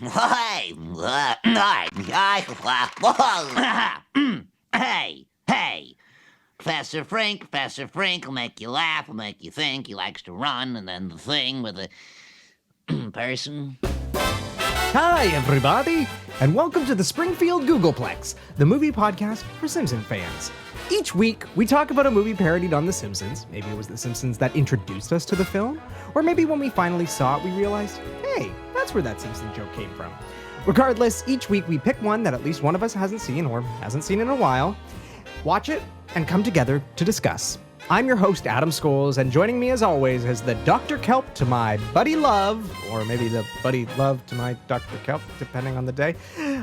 Hey, hey. Professor Frink will make you laugh, will make you think. He likes to run, and then the thing with the person. Hi, everybody, and welcome to the Springfield Googolplex, the movie podcast for Simpsons fans. Each week, we talk about a movie parodied on The Simpsons. Maybe it was The Simpsons that introduced us to the film, or maybe when we finally saw it, we realized, hey, that's where that Simpsons joke came from. Regardless, each week we pick one that at least one of us hasn't seen or hasn't seen in a while, watch it, and come together to discuss. I'm your host, Adam Scholes, and joining me as always is the Dr. Kelp to my Buddy Love, or maybe the Buddy Love to my Dr. Kelp, depending on the day,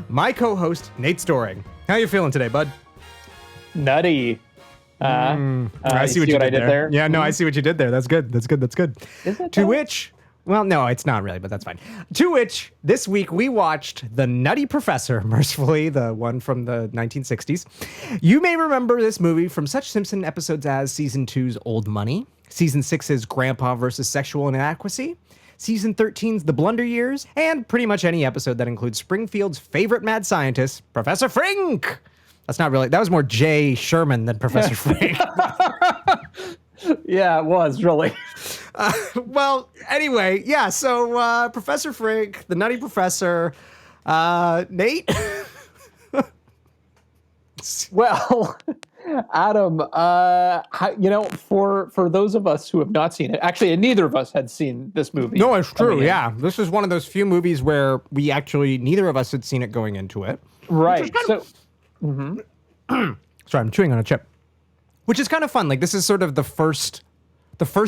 my co-host, Nate Storing. How you feeling today, bud? Nutty. I see what you did there. Yeah, no, I see what you did there. That's good. Is it to which... Well, no, it's not really, but that's fine. To which, this week, we watched The Nutty Professor, mercifully, the one from the 1960s. You may remember this movie from such Simpson episodes as Season 2's Old Money, Season 6's Grandpa versus Sexual Inadequacy, Season 13's The Blunder Years, and pretty much any episode that includes Springfield's favorite mad scientist, Professor Frink. That's not really, that was more Jay Sherman than Professor Frink. Yeah, it was, really. Well, anyway, yeah, so Professor Frink, the Nutty Professor, Nate? Well, Adam, for those of us who have not seen it, actually, neither of us had seen this movie. No, it's true, yeah. This is one of those few movies where we actually, neither of us had seen it going into it. Right, so... Sorry, I'm chewing on a chip. Which is kind of fun. Like, this is sort of the first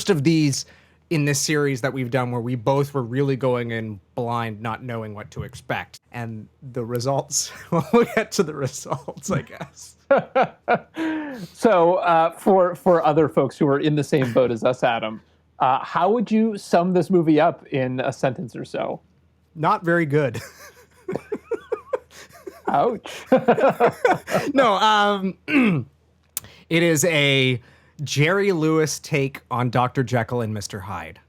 of these in this series that we've done where we both were really going in blind, not knowing what to expect. And the results, well, we'll get to the results, I guess. So for other folks who are in the same boat as us, Adam, how would you sum this movie up in a sentence or so? Not very good. Ouch. No, it is a Jerry Lewis take on Dr. Jekyll and Mr. Hyde.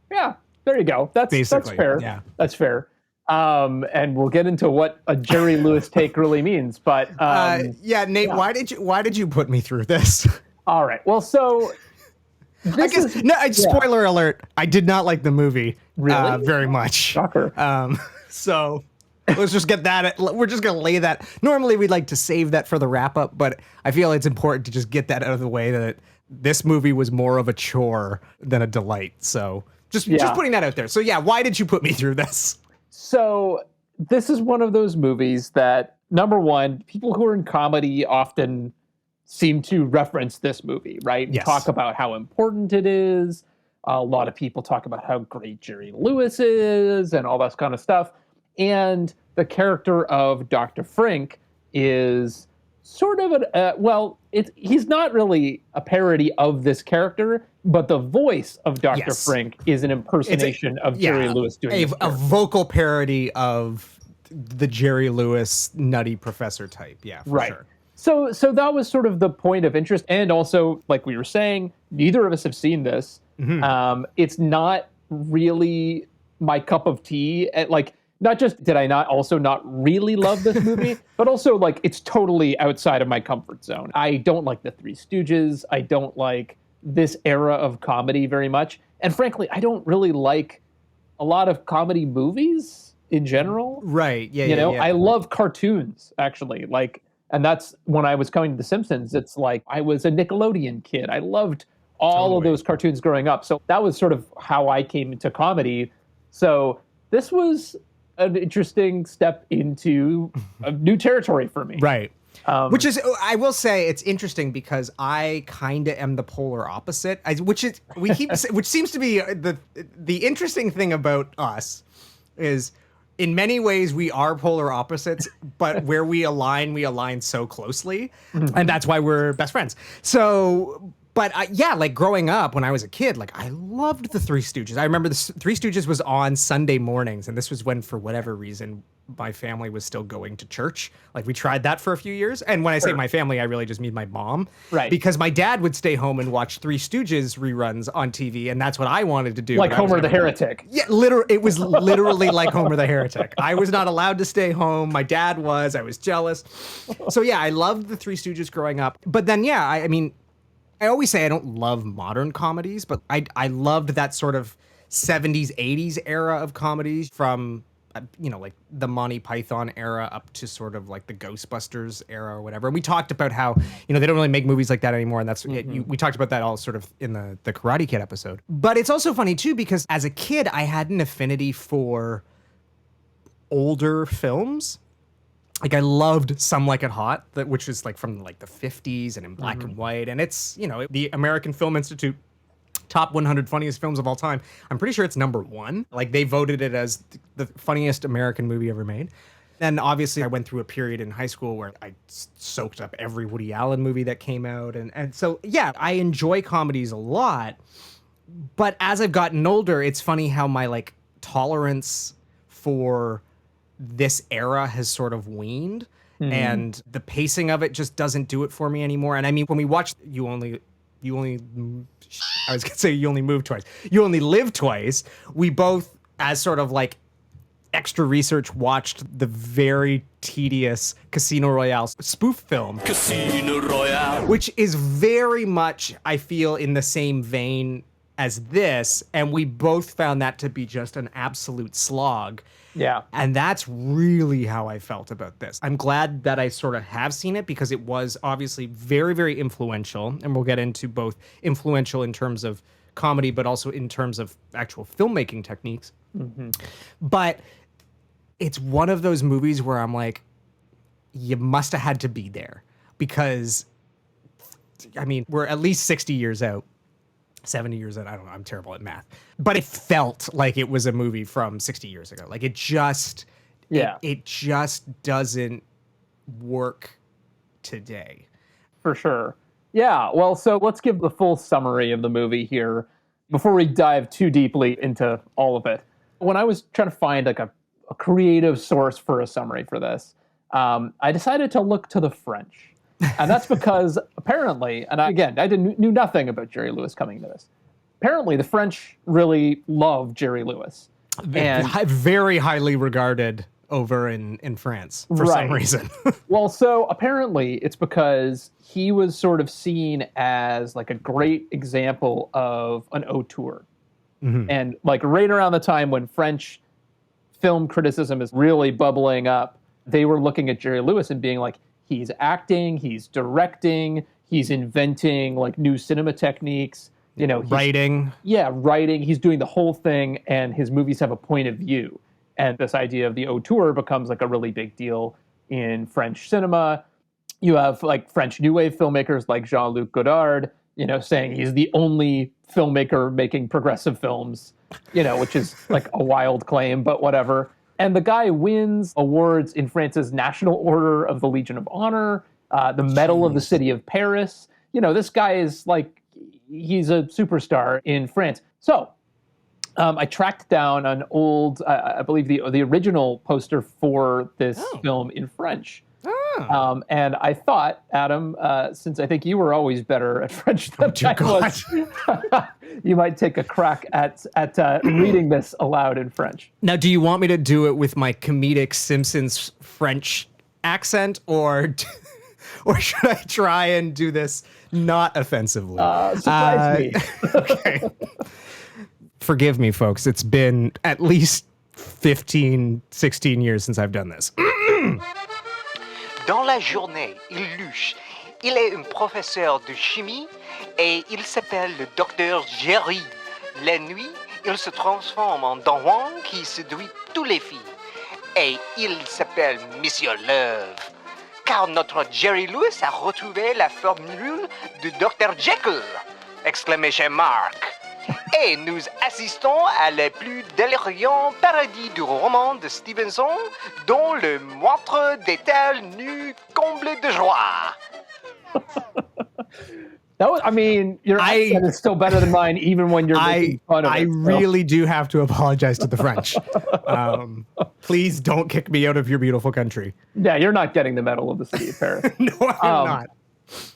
Yeah, there you go. That's fair. Yeah. That's fair. And we'll get into what a Jerry Lewis take really means. But yeah, Nate, yeah. Why did you put me through this? All right. Well, so spoiler alert, I did not like the movie very much. Shocker. So let's just get that. We're just going to lay that. Normally, we'd like to save that for the wrap up, but I feel it's important to just get that out of the way that this movie was more of a chore than a delight. So just putting that out there. So yeah, why did you put me through this? So this is one of those movies that, number one, people who are in comedy often seem to reference this movie, right? Yes. Talk about how important it is. A lot of people talk about how great Jerry Lewis is and all that kind of stuff. And the character of Dr. Frink is sort of he's not really a parody of this character, but the voice of Dr. Frink is an impersonation of Jerry Lewis doing a vocal parody of the Jerry Lewis Nutty Professor type. Yeah, for sure. So that was sort of the point of interest. And also, like we were saying, neither of us have seen this. Mm-hmm. It's not really my cup of tea. Not just did I not really love this movie, but also like it's totally outside of my comfort zone. I don't like the Three Stooges. I don't like this era of comedy very much. And frankly, I don't really like a lot of comedy movies in general. Right. Yeah. I love cartoons, actually. And that's when I was coming to The Simpsons. It's like I was a Nickelodeon kid. I loved all of those cartoons growing up. So that was sort of how I came into comedy. So this was an interesting step into a new territory for me. Right. Which is, I will say, it's interesting because I kind of am the polar opposite. Which seems to be the interesting thing about us is, in many ways, we are polar opposites, but where we align so closely, and that's why we're best friends. So. But like growing up when I was a kid, like I loved the Three Stooges. I remember the Three Stooges was on Sunday mornings, and this was when, for whatever reason, my family was still going to church. Like we tried that for a few years. And when I say my family, I really just mean my mom. Right. Because my dad would stay home and watch Three Stooges reruns on TV, and that's what I wanted to do. Like but I was Homer the never- Heretic. Yeah, it was literally like Homer the Heretic. I was not allowed to stay home. My dad was. I was jealous. So yeah, I loved the Three Stooges growing up. But then yeah, I mean, I always say I don't love modern comedies, but I loved that sort of 70s, 80s era of comedies from, like the Monty Python era up to sort of like the Ghostbusters era or whatever. And we talked about how, they don't really make movies like that anymore. And that's, we talked about that all sort of in the Karate Kid episode. But it's also funny too, because as a kid, I had an affinity for older films. Like I loved Some Like It Hot, which is like from like the 50s and in black and white. And it's, the American Film Institute top 100 funniest films of all time. I'm pretty sure it's #1. Like they voted it as the funniest American movie ever made. And obviously I went through a period in high school where I soaked up every Woody Allen movie that came out. And so, yeah, I enjoy comedies a lot. But as I've gotten older, it's funny how my like tolerance for this era has sort of waned, and the pacing of it just doesn't do it for me anymore. And I mean, when we watched You Only Move Twice, You Only Live Twice, we both, as sort of like extra research, watched the very tedious Casino Royale spoof film. Casino Royale. Which is very much, I feel, in the same vein as this, and we both found that to be just an absolute slog. Yeah. And that's really how I felt about this. I'm glad that I sort of have seen it because it was obviously very, very influential. And we'll get into both influential in terms of comedy, but also in terms of actual filmmaking techniques. But it's one of those movies where I'm like, you must have had to be there because, I mean, we're at least 60 years out. 70 years out, I don't know, I'm terrible at math. But it felt like it was a movie from 60 years ago. Like it just, it just doesn't work today. For sure. Yeah, well, so let's give the full summary of the movie here before we dive too deeply into all of it. When I was trying to find like a creative source for a summary for this, I decided to look to the French. And that's because apparently, and I knew nothing about Jerry Lewis coming into this. Apparently, the French really love Jerry Lewis. And very highly regarded over in France for some reason. Well, so apparently it's because he was sort of seen as like a great example of an auteur. And like right around the time when French film criticism is really bubbling up, they were looking at Jerry Lewis and being like, he's acting, he's directing, he's inventing like new cinema techniques, writing. Yeah, writing. He's doing the whole thing, and his movies have a point of view. And this idea of the auteur becomes like a really big deal in French cinema. You have like French New Wave filmmakers like Jean-Luc Godard, saying he's the only filmmaker making progressive films, which is like a wild claim, but whatever. And the guy wins awards in France's National Order of the Legion of Honor, the Medal of the City of Paris. This guy is like, he's a superstar in France. So I tracked down an old, I believe the original poster for this film in French. And I thought, Adam, since I think you were always better at French than I was, you might take a crack at reading this aloud in French. Now, do you want me to do it with my comedic Simpsons French accent, or should I try and do this not offensively? Surprise me. Okay. Forgive me, folks. It's been at least 15, 16 years since I've done this. Dans la journée, il luche. Il est un professeur de chimie et il s'appelle le docteur Jerry. La nuit, il se transforme en Don Juan qui séduit toutes les filles. Et il s'appelle Monsieur Love. Car notre Jerry Lewis a retrouvé la formule du docteur Jekyll! Exclamation mark. Et nous assistons à la plus délirant parodie du roman de Stevenson, dont le moindre détail nu comble de joie. I mean, your accent is still better than mine, even when you're making fun of it. I really do have to apologize to the French. Please don't kick me out of your beautiful country. Yeah, you're not getting the Medal of the City of Paris. No, I'm not.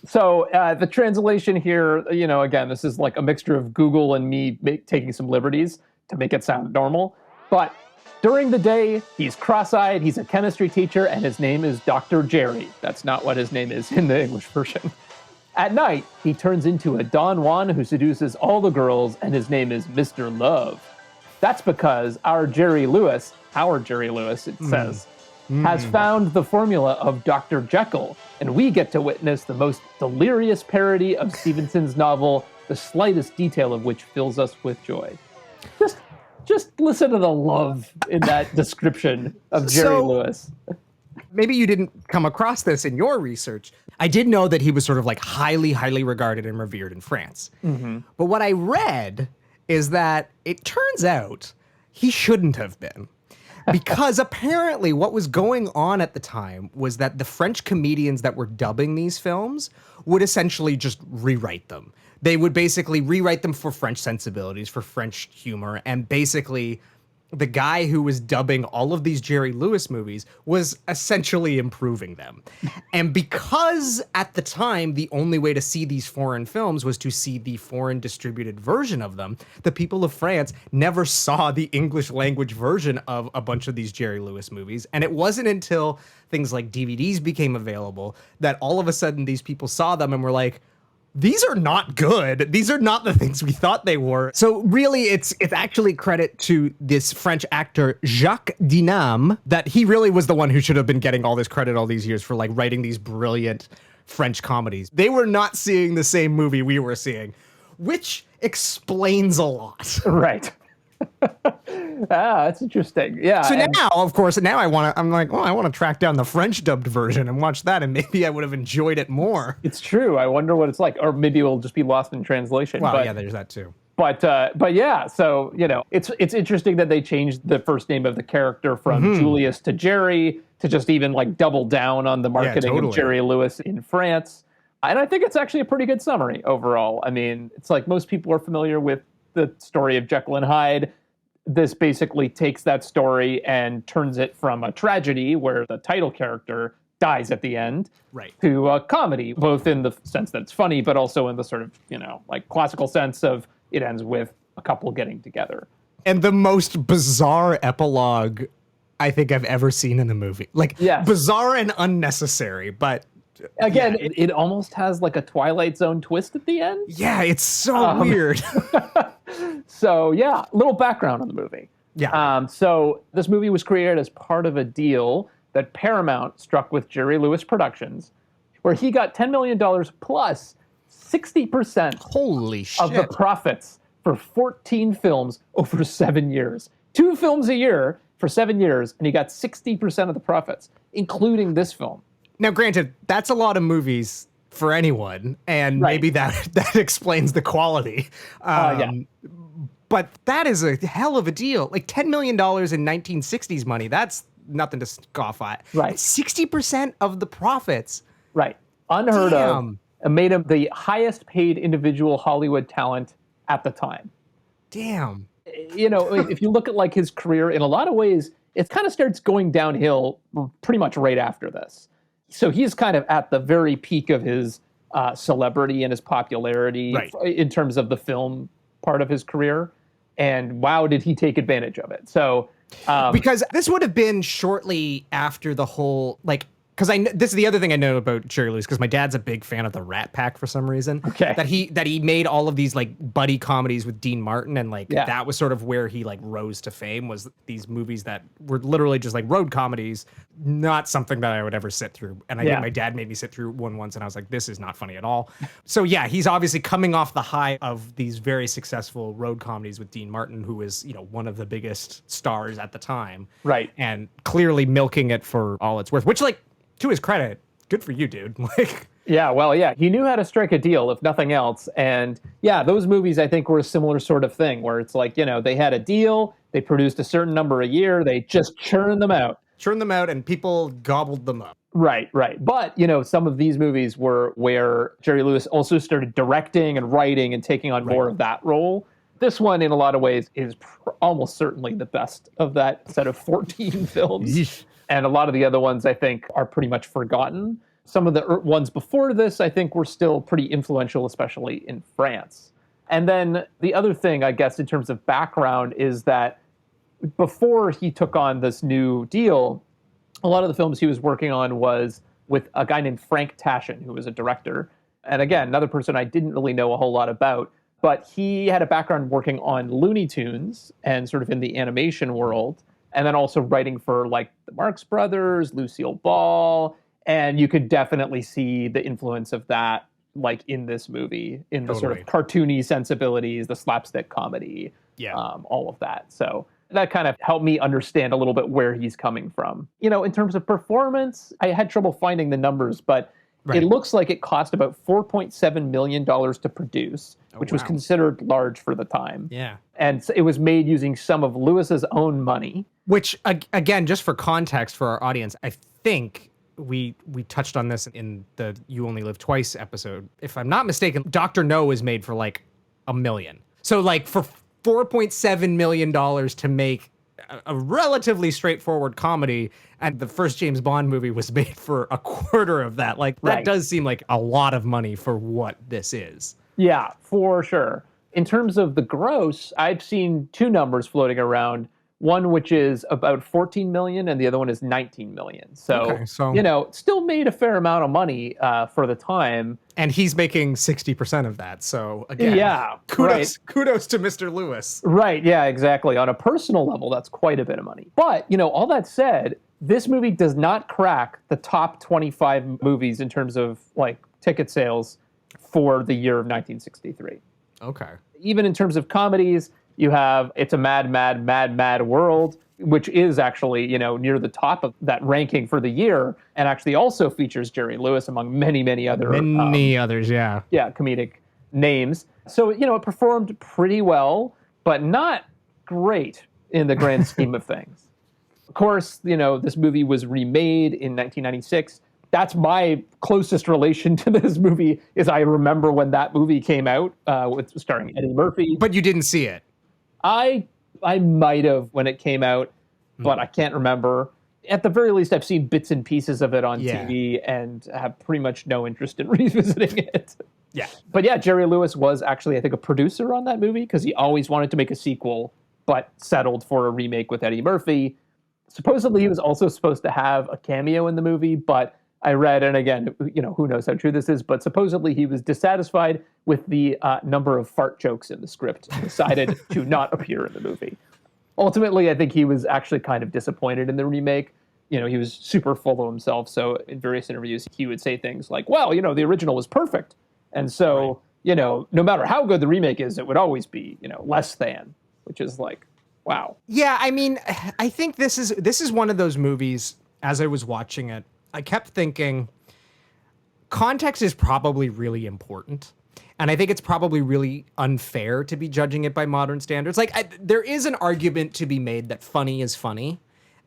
So the translation here, again, this is like a mixture of Google and me taking some liberties to make it sound normal. But during the day, he's cross-eyed, he's a chemistry teacher, and his name is Dr. Jerry. That's not what his name is in the English version. At night, he turns into a Don Juan who seduces all the girls, and his name is Mr. Love. That's because our Jerry Lewis, it says, has found the formula of Dr. Jekyll, and we get to witness the most delirious parody of Stevenson's novel, the slightest detail of which fills us with joy. Just listen to the love in that description of Jerry Lewis. Maybe you didn't come across this in your research. I did know that he was sort of like highly, highly regarded and revered in France. But what I read is that it turns out he shouldn't have been. Because apparently what was going on at the time was that the French comedians that were dubbing these films would essentially just rewrite them. They would basically rewrite them for French sensibilities, for French humor, and basically the guy who was dubbing all of these Jerry Lewis movies was essentially improving them. And because at the time, the only way to see these foreign films was to see the foreign distributed version of them, the people of France never saw the English language version of a bunch of these Jerry Lewis movies. And it wasn't until things like DVDs became available that all of a sudden these people saw them and were like, these are not good. These are not the things we thought they were. So really, it's actually credit to this French actor, Jacques Dinam, that he really was the one who should have been getting all this credit all these years for like writing these brilliant French comedies. They were not seeing the same movie we were seeing, which explains a lot. Right. That's interesting. Yeah. So now, of course, I'm like, well, I want to track down the French dubbed version and watch that, and maybe I would have enjoyed it more. It's true. I wonder what it's like, or maybe it'll just be lost in translation. Well, yeah, there's that too. But yeah, so it's interesting that they changed the first name of the character from Julius to Jerry to just even like double down on the marketing of Jerry Lewis in France. And I think it's actually a pretty good summary overall. I mean, it's like most people are familiar with the story of Jekyll and Hyde. This basically takes that story and turns it from a tragedy where the title character dies at the end to a comedy, both in the sense that it's funny, but also in the sort of, like classical sense of it ends with a couple getting together. And the most bizarre epilogue I think I've ever seen in a movie. Like, bizarre and unnecessary, but again, it almost has like a Twilight Zone twist at the end. Yeah, it's so weird. So yeah, little background on the movie. Yeah. So this movie was created as part of a deal that Paramount struck with Jerry Lewis Productions, where he got $10 million plus 60% Holy shit. of the profits for 14 films over 7 years. 2 films a year for 7 years, and he got 60% of the profits, including this film. Now, granted, that's a lot of movies for anyone, and maybe that explains the quality. But that is a hell of a deal. Like $10 million in 1960s money, that's nothing to scoff at. Right. 60% of the profits. Right. Unheard of. And made him the highest paid individual Hollywood talent at the time. Damn. If you look at like his career, in a lot of ways, it kind of starts going downhill pretty much right after this. So he's kind of at the very peak of his celebrity and his popularity in terms of the film part of his career. And wow, did he take advantage of it. So because this would have been shortly after the whole, like, because this is the other thing I know about Jerry Lewis, because my dad's a big fan of the Rat Pack for some reason. Okay. That he made all of these like buddy comedies with Dean Martin, and like that was sort of where he like rose to fame, was these movies that were literally just like road comedies, not something that I would ever sit through. And I think my dad made me sit through one once, and I was like, this is not funny at all. So yeah, he's obviously coming off the high of these very successful road comedies with Dean Martin, who is, one of the biggest stars at the time. Right. And clearly milking it for all it's worth, which, like, to his credit, good for you, dude. He knew how to strike a deal, if nothing else. And yeah, those movies, I think, were a similar sort of thing, where it's like, they had a deal, they produced a certain number a year, they just churned them out. churned them out and people gobbled them up. Right, right. But, some of these movies were where Jerry Lewis also started directing and writing and taking on more of that role. This one, in a lot of ways, is almost certainly the best of that set of 14 films. Yeesh. And a lot of the other ones, I think, are pretty much forgotten. Some of the ones before this, I think, were still pretty influential, especially in France. And then the other thing, I guess, in terms of background is that before he took on this new deal, a lot of the films he was working on was with a guy named Frank Taschen, who was a director. And again, another person I didn't really know a whole lot about, but he had a background working on Looney Tunes and sort of in the animation world, and then also writing for like the Marx Brothers, Lucille Ball, and you could definitely see the influence of that like in this movie, in the sort of cartoony sensibilities, the slapstick comedy, all of that. So that kind of helped me understand a little bit where he's coming from. In terms of performance, I had trouble finding the numbers, but it looks like it cost about $4.7 million to produce, which was considered large for the time. Yeah. And it was made using some of Lewis's own money. Which, again, just for context for our audience, I think we touched on this in the You Only Live Twice episode. If I'm not mistaken, Dr. No was made for like $1 million. So like for $4.7 million to make a relatively straightforward comedy, and the first James Bond movie was made for a quarter of that. Like that does seem like a lot of money for what this is. Yeah, for sure. In terms of the gross, I've seen two numbers floating around. One which is about 14 million and the other one is 19 million. So, still made a fair amount of money for the time. And he's making 60% of that. So again, kudos to Mr. Lewis. Right. Yeah, exactly. On a personal level, that's quite a bit of money. But, all that said, this movie does not crack the top 25 movies in terms of like ticket sales for the year of 1963. Okay. Even in terms of comedies, you have It's a Mad, Mad, Mad, Mad World, which is actually, near the top of that ranking for the year, and actually also features Jerry Lewis among many, many other others, comedic names. So, it performed pretty well, but not great in the grand scheme of things. Of course, this movie was remade in 1996. That's my closest relation to this movie, is I remember when that movie came out, starring Eddie Murphy. But you didn't see it. I might have when it came out, but I can't remember. At the very least, I've seen bits and pieces of it on TV and have pretty much no interest in revisiting it. Yeah. But yeah, Jerry Lewis was actually, I think, a producer on that movie because he always wanted to make a sequel, but settled for a remake with Eddie Murphy. Supposedly, he was also supposed to have a cameo in the movie, but I read, and again, who knows how true this is, but supposedly he was dissatisfied with the number of fart jokes in the script and decided to not appear in the movie. Ultimately, I think he was actually kind of disappointed in the remake. He was super full of himself. So in various interviews, he would say things like, well, the original was perfect. And so, no matter how good the remake is, it would always be, less than, which is like, wow. Yeah, I mean, I think this is one of those movies, as I was watching it, I kept thinking context is probably really important. And I think it's probably really unfair to be judging it by modern standards. Like, there is an argument to be made that funny is funny.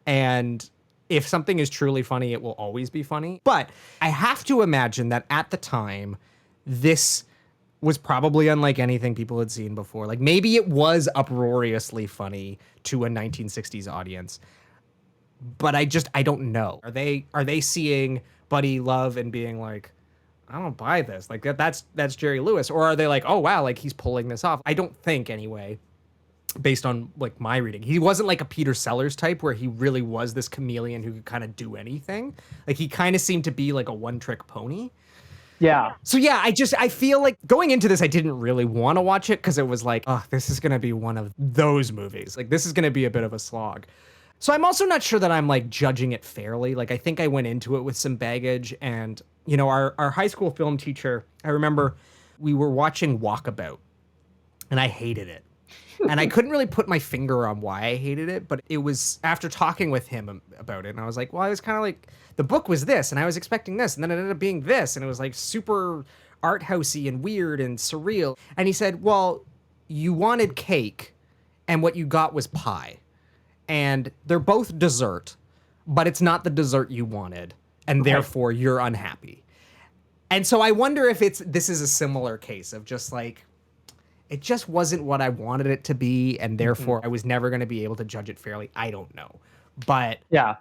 And if something is truly funny, it will always be funny. But I have to imagine that at the time, this was probably unlike anything people had seen before. Like, maybe it was uproariously funny to a 1960s audience. But I don't know. Are they seeing Buddy Love and being like, I don't buy this. Like that's Jerry Lewis. Or are they like, oh wow, like he's pulling this off? I don't think anyway, based on like my reading. He wasn't like a Peter Sellers type where he really was this chameleon who could kind of do anything. Like he kind of seemed to be like a one-trick pony. Yeah. So yeah, I feel like going into this, I didn't really want to watch it because it was like, oh, this is going to be one of those movies. Like this is going to be a bit of a slog. So I'm also not sure that I'm like judging it fairly. Like I think I went into it with some baggage, and our high school film teacher, I remember we were watching Walkabout and I hated it. And I couldn't really put my finger on why I hated it, but it was after talking with him about it. And I was like, well, I was kind of like, the book was this and I was expecting this, and then it ended up being this. And it was like super art housey and weird and surreal. And he said, well, you wanted cake and what you got was pie. And they're both dessert, but it's not the dessert you wanted, and therefore you're unhappy. And so I wonder if this is a similar case of just like, it just wasn't what I wanted it to be, and therefore I was never going to be able to judge it fairly. I don't know. But yeah,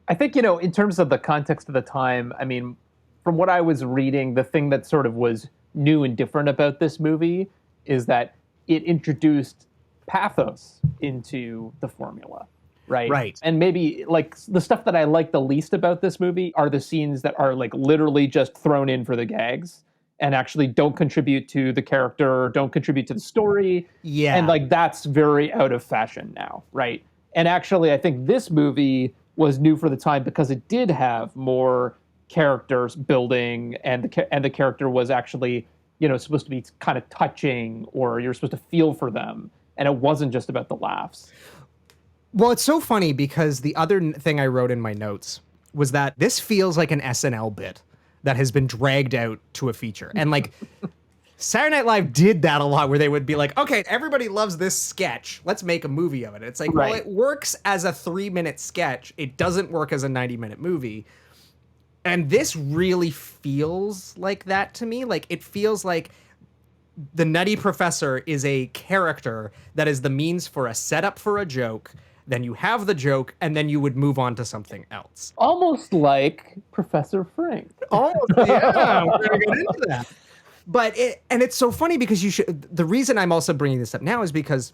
I think, in terms of the context of the time, I mean, from what I was reading, the thing that sort of was new and different about this movie is that it introduced pathos into the formula, right? Right. And maybe like the stuff that I like the least about this movie are the scenes that are like literally just thrown in for the gags and actually don't contribute to the character, don't contribute to the story. Yeah. And like that's very out of fashion now, right? And actually, I think this movie was new for the time because it did have more characters building, and the character was actually, supposed to be kind of touching, or you're supposed to feel for them, and it wasn't just about the laughs. Well, it's so funny because the other thing I wrote in my notes was that this feels like an SNL bit that has been dragged out to a feature. And like Saturday Night Live did that a lot, where they would be like, okay, everybody loves this sketch, let's make a movie of it. It's like, well, it works as a 3-minute sketch. It doesn't work as a 90-minute movie. And this really feels like that to me. Like, it feels like the Nutty Professor is a character that is the means for a setup for a joke. Then you have the joke, and then you would move on to something else. Almost like Professor Frink. Almost, yeah. We're gonna get into that. But it's so funny because the reason I'm also bringing this up now is because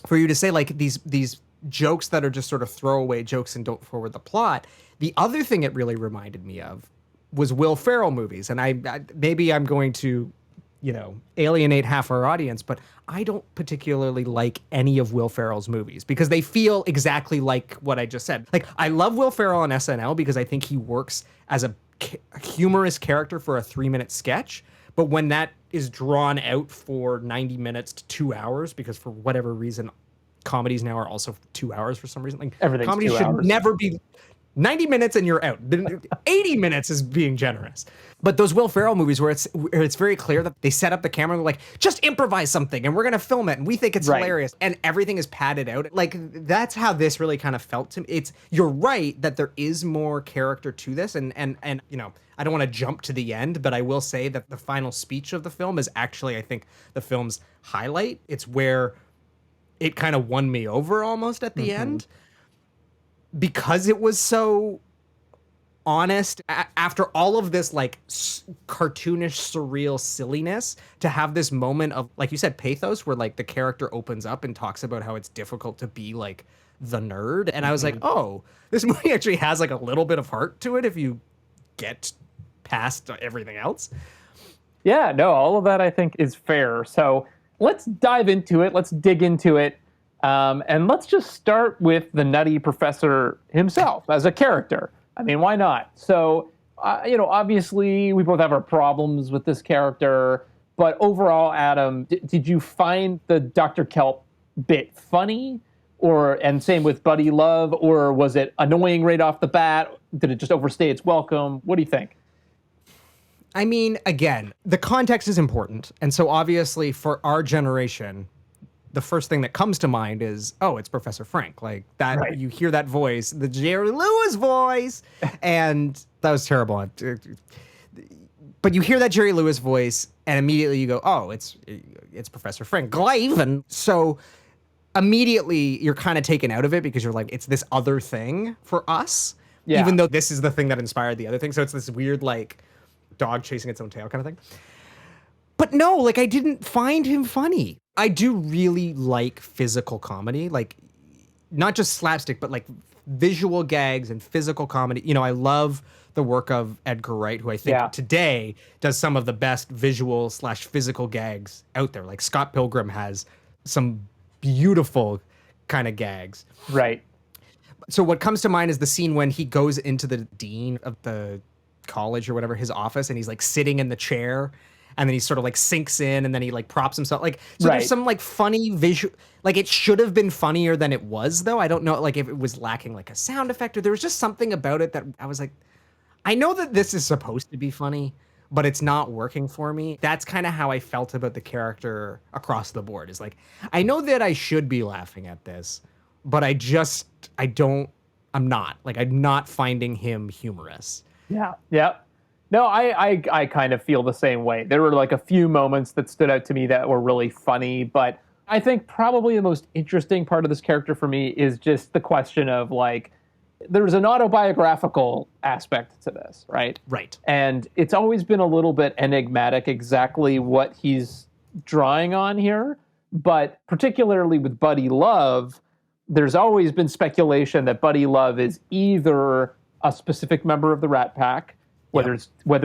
for you to say like these jokes that are just sort of throwaway jokes and don't forward the plot. The other thing it really reminded me of was Will Ferrell movies. And I maybe I'm going to, alienate half our audience, but I don't particularly like any of Will Ferrell's movies because they feel exactly like what I just said. Like, I love Will Ferrell on SNL because I think he works as a humorous character for a 3-minute sketch. But when that is drawn out for 90 minutes to 2 hours, because for whatever reason, comedies now are also 2 hours for some reason. Like, everything's comedy 2 should hours. never be 90 minutes and you're out. 80 minutes is being generous. But those Will Ferrell movies where it's very clear that they set up the camera and they're like, just improvise something and we're going to film it and we think it's hilarious, and everything is padded out. Like, that's how this really kind of felt to me. You're right that there is more character to this, and I don't want to jump to the end, but I will say that the final speech of the film is actually, I think, the film's highlight. It's where it kind of won me over almost at the end, because it was so honest. After all of this like cartoonish, surreal silliness, to have this moment of, like you said, pathos, where like the character opens up and talks about how it's difficult to be like the nerd. And I was like, oh, this movie actually has like a little bit of heart to it if you get past everything else. Yeah, no, all of that I think is fair. So let's dive into it. Let's dig into it. And let's just start with the Nutty Professor himself as a character. I mean, why not? So, obviously we both have our problems with this character, but overall, Adam, did you find the Dr. Kelp bit funny? And same with Buddy Love, or was it annoying right off the bat? Did it just overstay its welcome? What do you think? I mean, again, the context is important. And so obviously for our generation, the first thing that comes to mind is, oh, it's Professor Frink. Like that, right. You hear that voice, the Jerry Lewis voice, and that was terrible. But you hear that Jerry Lewis voice, and immediately you go, oh, it's Professor Frink. And so immediately you're kind of taken out of it because you're like, it's this other thing for us, even though this is the thing that inspired the other thing. So it's this weird, like, dog chasing its own tail kind of thing. But no, like, I didn't find him funny. I do really like physical comedy, like not just slapstick, but like visual gags and physical comedy. I love the work of Edgar Wright, who I think today does some of the best visual / physical gags out there. Like Scott Pilgrim has some beautiful kind of gags. Right. So what comes to mind is the scene when he goes into the dean of the college or whatever, his office, and he's like sitting in the chair. And then he sort of like sinks in, and then he like props himself. Like, so there's some like funny visual, like it should have been funnier than it was, though. I don't know, like if it was lacking like a sound effect, or there was just something about it that I was like, I know that this is supposed to be funny, but it's not working for me. That's kind of how I felt about the character across the board, is like, I know that I should be laughing at this, but I don't I'm not. Like, I'm not finding him humorous. Yeah. Yeah. No, I kind of feel the same way. There were like a few moments that stood out to me that were really funny, but I think probably the most interesting part of this character for me is just the question of like, there's an autobiographical aspect to this, right? Right. And it's always been a little bit enigmatic exactly what he's drawing on here. But particularly with Buddy Love, there's always been speculation that Buddy Love is either a specific member of the Rat Pack, whether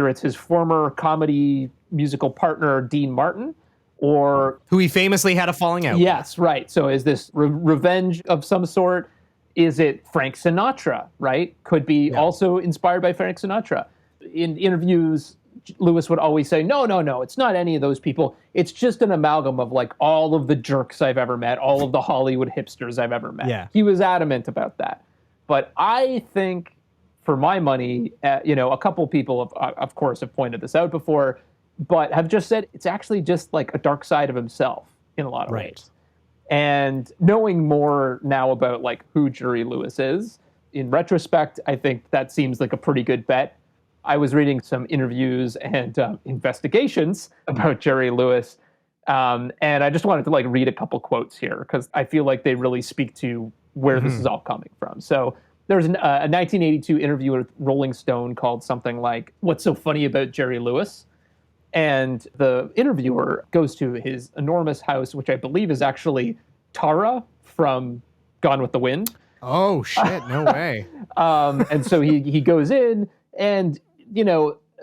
it's his former comedy musical partner, Dean Martin, or who he famously had a falling out yes, right. So is this revenge of some sort? Is it Frank Sinatra, right? Could be also inspired by Frank Sinatra. In interviews, Lewis would always say, no, it's not any of those people. It's just an amalgam of like all of the jerks I've ever met, all of the Hollywood hipsters I've ever met. Yeah. He was adamant about that. But I think, for my money, a couple people, of course, have pointed this out before, but have just said it's actually just like a dark side of himself in a lot of ways. And knowing more now about like who Jerry Lewis is, in retrospect, I think that seems like a pretty good bet. I was reading some interviews and investigations about Jerry Lewis, and I just wanted to like read a couple quotes here because I feel like they really speak to where this is all coming from. So there's a 1982 interview with Rolling Stone called something like "What's So Funny About Jerry Lewis?" And the interviewer goes to his enormous house, which I believe is actually Tara from Gone with the Wind. Oh, shit. No way. And so he goes in and,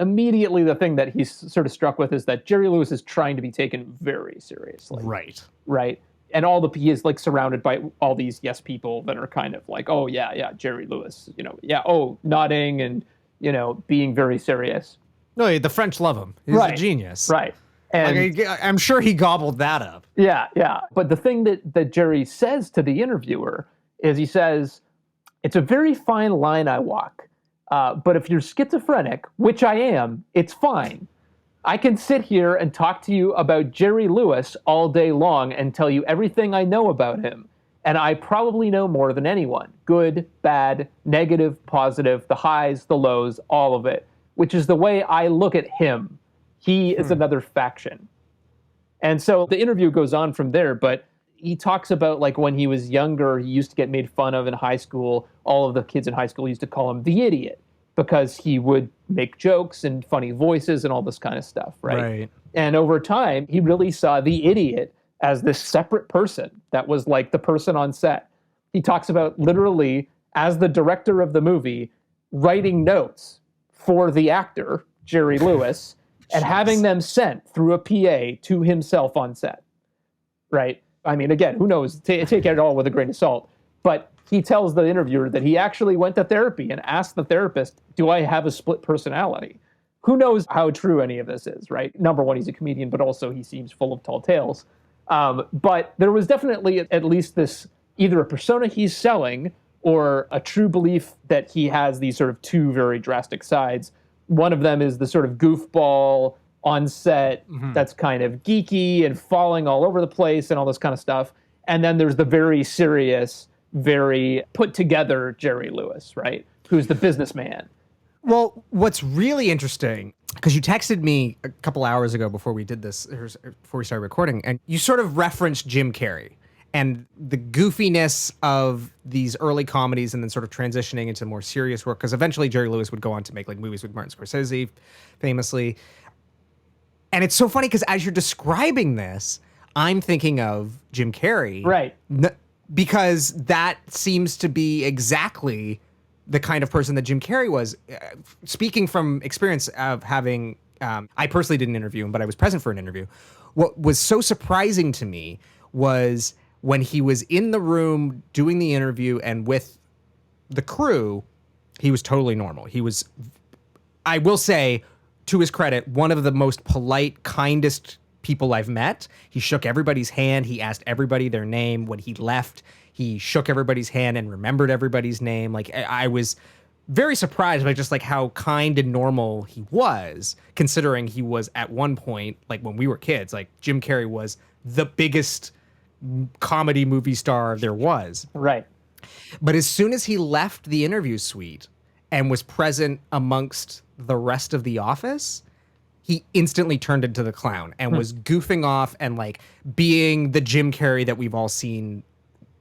immediately the thing that he's sort of struck with is that Jerry Lewis is trying to be taken very seriously. Right. Right. And he is like surrounded by all these yes people that are kind of like, oh, yeah, Jerry Lewis, nodding and, being very serious. No, the French love him. He's a genius. Right. And I'm sure he gobbled that up. Yeah. But the thing that Jerry says to the interviewer is he says, it's a very fine line I walk. But if you're schizophrenic, which I am, it's fine. I can sit here and talk to you about Jerry Lewis all day long and tell you everything I know about him. And I probably know more than anyone. Good, bad, negative, positive, the highs, the lows, all of it. Which is the way I look at him. He is another faction. And so the interview goes on from there, but he talks about like when he was younger, he used to get made fun of in high school. All of the kids in high school used to call him the idiot because he would make jokes and funny voices and all this kind of stuff, right? And over time, he really saw the idiot as this separate person that was like the person on set. He talks about literally, as the director of the movie, writing notes for the actor, Jerry Lewis, and having them sent through a PA to himself on set, right? I mean, again, who knows? Take it all with a grain of salt. But he tells the interviewer that he actually went to therapy and asked the therapist, do I have a split personality? Who knows how true any of this is, right? Number one, he's a comedian, but also he seems full of tall tales. But there was definitely at least this, either a persona he's selling or a true belief that he has these sort of two very drastic sides. One of them is the sort of goofball on set that's kind of geeky and falling all over the place and all this kind of stuff. And then there's the very serious, very put together Jerry Lewis, right? Who's the businessman. Well, what's really interesting, because you texted me a couple hours ago before we did this, before we started recording, and you sort of referenced Jim Carrey and the goofiness of these early comedies and then sort of transitioning into more serious work, because eventually Jerry Lewis would go on to make like movies with Martin Scorsese, famously. And it's so funny because as you're describing this, I'm thinking of Jim Carrey. Right. Because that seems to be exactly the kind of person that Jim Carrey was. Speaking from experience of having, I personally didn't interview him, but I was present for an interview. What was so surprising to me was when he was in the room doing the interview and with the crew, he was totally normal. He was, I will say, to his credit, one of the most polite, kindest people I've met. He shook everybody's hand. He asked everybody their name. When he left, he shook everybody's hand and remembered everybody's name. Like, I was very surprised by just like how kind and normal he was, considering he was at one point, like when we were kids, like Jim Carrey was the biggest comedy movie star there was. Right. But as soon as he left the interview suite and was present amongst the rest of the office, he instantly turned into the clown and was goofing off and like being the Jim Carrey that we've all seen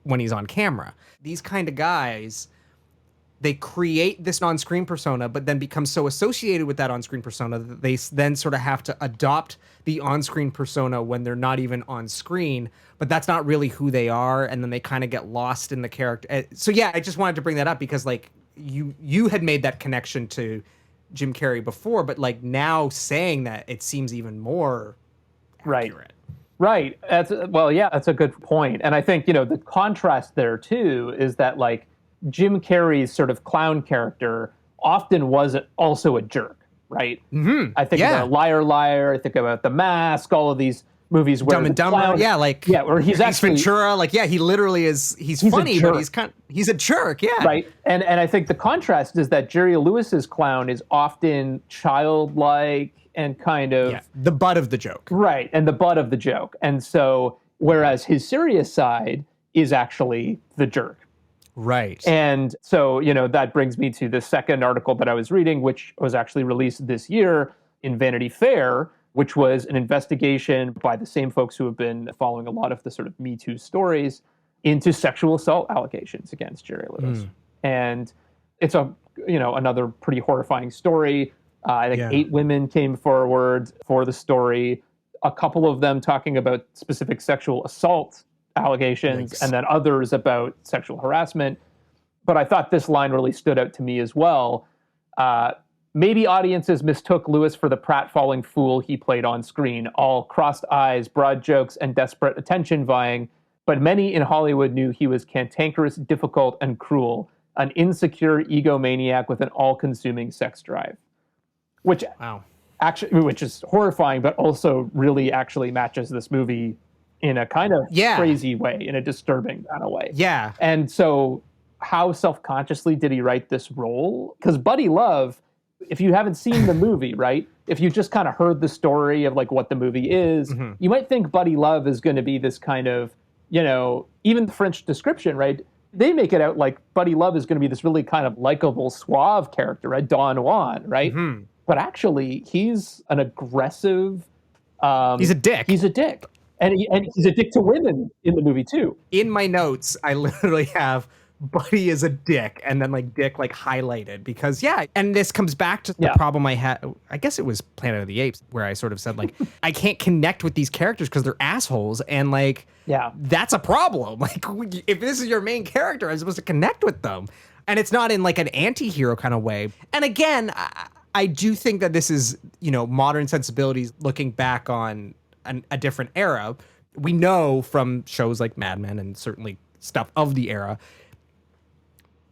when he's on camera. These kind of guys, they create this on-screen persona, but then become so associated with that on-screen persona that they then sort of have to adopt the on-screen persona when they're not even on screen, but that's not really who they are, and then they kind of get lost in the character. So yeah, I just wanted to bring that up because like you had made that connection to Jim Carrey before, but like now saying that, it seems even more accurate. Right. That's a good point. And I think, the contrast there too is that like Jim Carrey's sort of clown character often was also a jerk, right? Mm-hmm. I think about Liar Liar, I think about The Mask, all of these movies where Dumb and Dumber, where he's actually Ventura, he literally is. He's funny, but he's a jerk, right. And I think the contrast is that Jerry Lewis's clown is often childlike and kind of the butt of the joke, right, and the butt of the joke. And so, whereas his serious side is actually the jerk. Right. And so, that brings me to the second article that I was reading, which was actually released this year in Vanity Fair, which was an investigation by the same folks who have been following a lot of the sort of Me Too stories into sexual assault allegations against Jerry Lewis. And it's another pretty horrifying story. I think 8 women came forward for the story, a couple of them talking about specific sexual assault allegations, and then others about sexual harassment. But I thought this line really stood out to me as well. Maybe audiences mistook Lewis for the pratfalling fool he played on screen, all crossed eyes, broad jokes, and desperate attention vying. But many in Hollywood knew he was cantankerous, difficult, and cruel, an insecure egomaniac with an all-consuming sex drive. Which is horrifying, but also really actually matches this movie in a kind of crazy way, in a disturbing kind of way. Yeah. And so how self-consciously did he write this role? Because Buddy Love, if you haven't seen the movie, right? If you just kind of heard the story of like what the movie is, you might think Buddy Love is going to be this kind of, even the French description, right? They make it out like Buddy Love is going to be this really kind of likable, suave character, right? Don Juan, right? But actually, he's an aggressive... he's a dick. He's a dick. And he's a dick to women in the movie, too. In my notes, I literally have Buddy is a dick, and then dick highlighted because and this comes back to the problem I had. I guess it was Planet of the Apes where I sort of said I can't connect with these characters because they're assholes, and that's a problem. If this is your main character, I'm supposed to connect with them, and it's not in an anti-hero kind of way. And again, I do think that this is modern sensibilities looking back on a different era. We know from shows like Mad Men and certainly stuff of the era,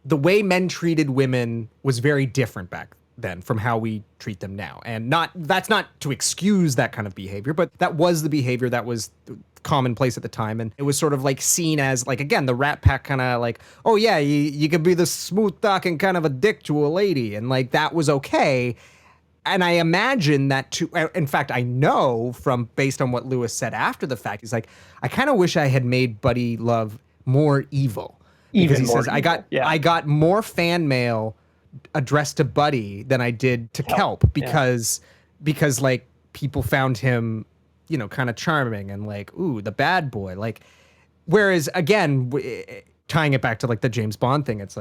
the way men treated women was very different back then from how we treat them now. And that's not to excuse that kind of behavior, but that was the behavior that was commonplace at the time. And it was sort of seen as again, the Rat Pack kind of oh yeah, you could be the smooth talking kind of a dick to a lady. And that was okay. And I imagine that in fact, I know based on what Lewis said after the fact, he's I kind of wish I had made Buddy Love more evil. Because he says, evil. I got more fan mail addressed to Buddy than I did to Kelp because people found him, kind of charming and ooh, the bad boy. Whereas again, tying it back to the James Bond thing, it's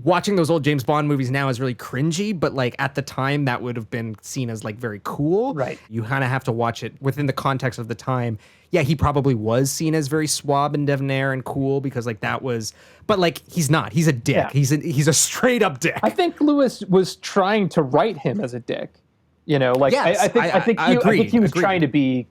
watching those old James Bond movies now is really cringy, but at the time that would have been seen as very cool. Right. You kind of have to watch it within the context of the time. Yeah, he probably was seen as very suave and debonair and cool because that was, but he's not. He's a dick. Yeah. He's a straight up dick. I think Lewis was trying to write him as a dick. Yes, I think he was trying to be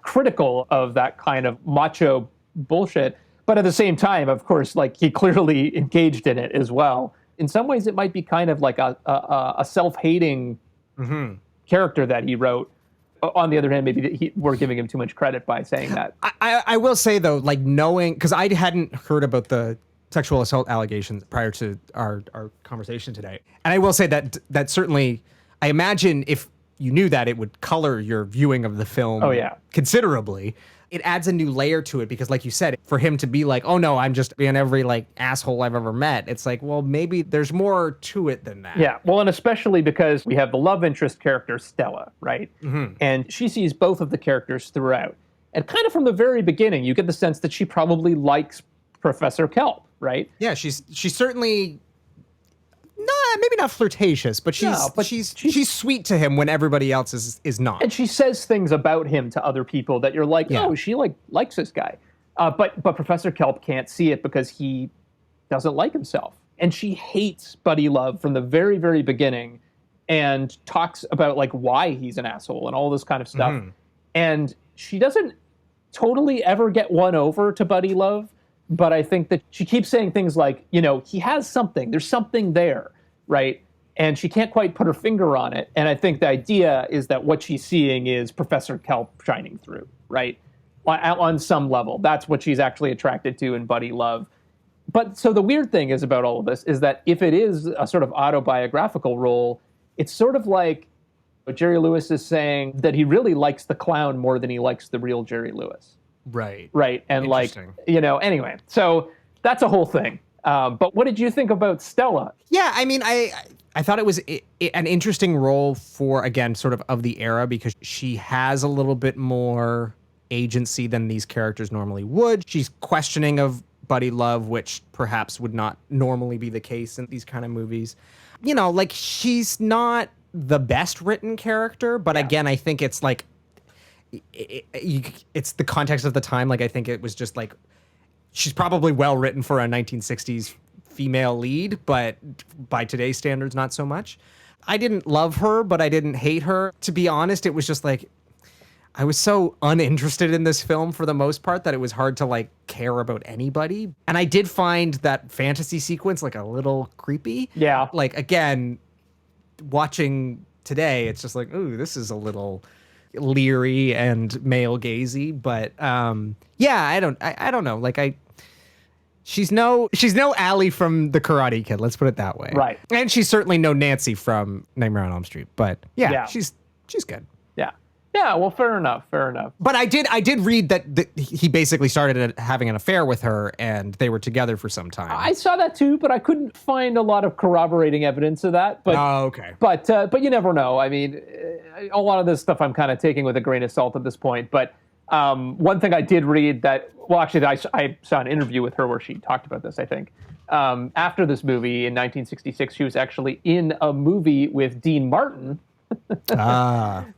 critical of that kind of macho bullshit. But at the same time, of course, he clearly engaged in it as well. In some ways, it might be kind of a self-hating character that he wrote. On the other hand, maybe we're giving him too much credit by saying that. I will say, though, knowing, because I hadn't heard about the sexual assault allegations prior to our conversation today. And I will say that certainly, I imagine if you knew that, it would color your viewing of the film considerably. it adds a new layer to it because, like you said, for him to be like, oh no, I'm just being every like asshole I've ever met. It's like, well, maybe there's more to it than that. Yeah, well, and especially because we have the love interest character, Stella, right? And she sees both of the characters throughout. And kind of from the very beginning, you get the sense that she probably likes Professor Kelp, right? Yeah, she's certainly maybe not flirtatious, but she's sweet to him when everybody else is not. And she says things about him to other people that you're like, oh, she likes this guy. But Professor Kelp can't see it because he doesn't like himself. And she hates Buddy Love from the very, very beginning and talks about like why he's an asshole and all this kind of stuff. And she doesn't totally ever get won over to Buddy Love, but I think that she keeps saying things like, you know, he has something, there's something there, right? And she can't quite put her finger on it. And I think the idea is that what she's seeing is Professor Kelp shining through, right? On some level. That's what she's actually attracted to in Buddy Love. But so the weird thing is about all of this is that if it is a sort of autobiographical role, it's sort of like Jerry Lewis is saying that he really likes the clown more than he likes the real Jerry Lewis. Right. Right. And like, you know, anyway, so that's a whole thing. But what did you think about Stella? Yeah, I mean, I thought it was an interesting role for, again, sort of the era because she has a little bit more agency than these characters normally would. She's questioning of Buddy Love, which perhaps would not normally be the case in these kind of movies. You know, like she's not the best written character, but again, I think it's like, it's the context of the time. Like, I think it was just like, she's probably well written for a 1960s female lead, but by today's standards, not so much. I didn't love her, but I didn't hate her. To be honest, it was just like, I was so uninterested in this film for the most part that it was hard to like care about anybody. And I did find that fantasy sequence like a little creepy. Yeah. Like, again, watching today, it's just like, ooh, this is a little leery and male gazy. But yeah, I don't know. Like she's no Allie from The Karate Kid. Let's put it that way. Right. And she's certainly no Nancy from Nightmare on Elm Street. But yeah. she's good. Yeah. Yeah, well, fair enough. But I did read that he basically started having an affair with her, and they were together for some time. I saw that too, but I couldn't find a lot of corroborating evidence of that. But, okay. But you never know. I mean, a lot of this stuff I'm kind of taking with a grain of salt at this point. But one thing I did read that, well, actually, I saw an interview with her where she talked about this, I think. After this movie in 1966, she was actually in a movie with Dean Martin,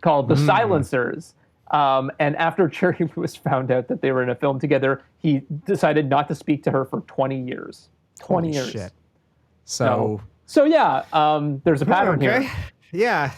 called The Silencers. And after Jerry Lewis found out that they were in a film together, he decided not to speak to her for 20 years. 20 years. Shit. So yeah, there's a pattern here. Yeah.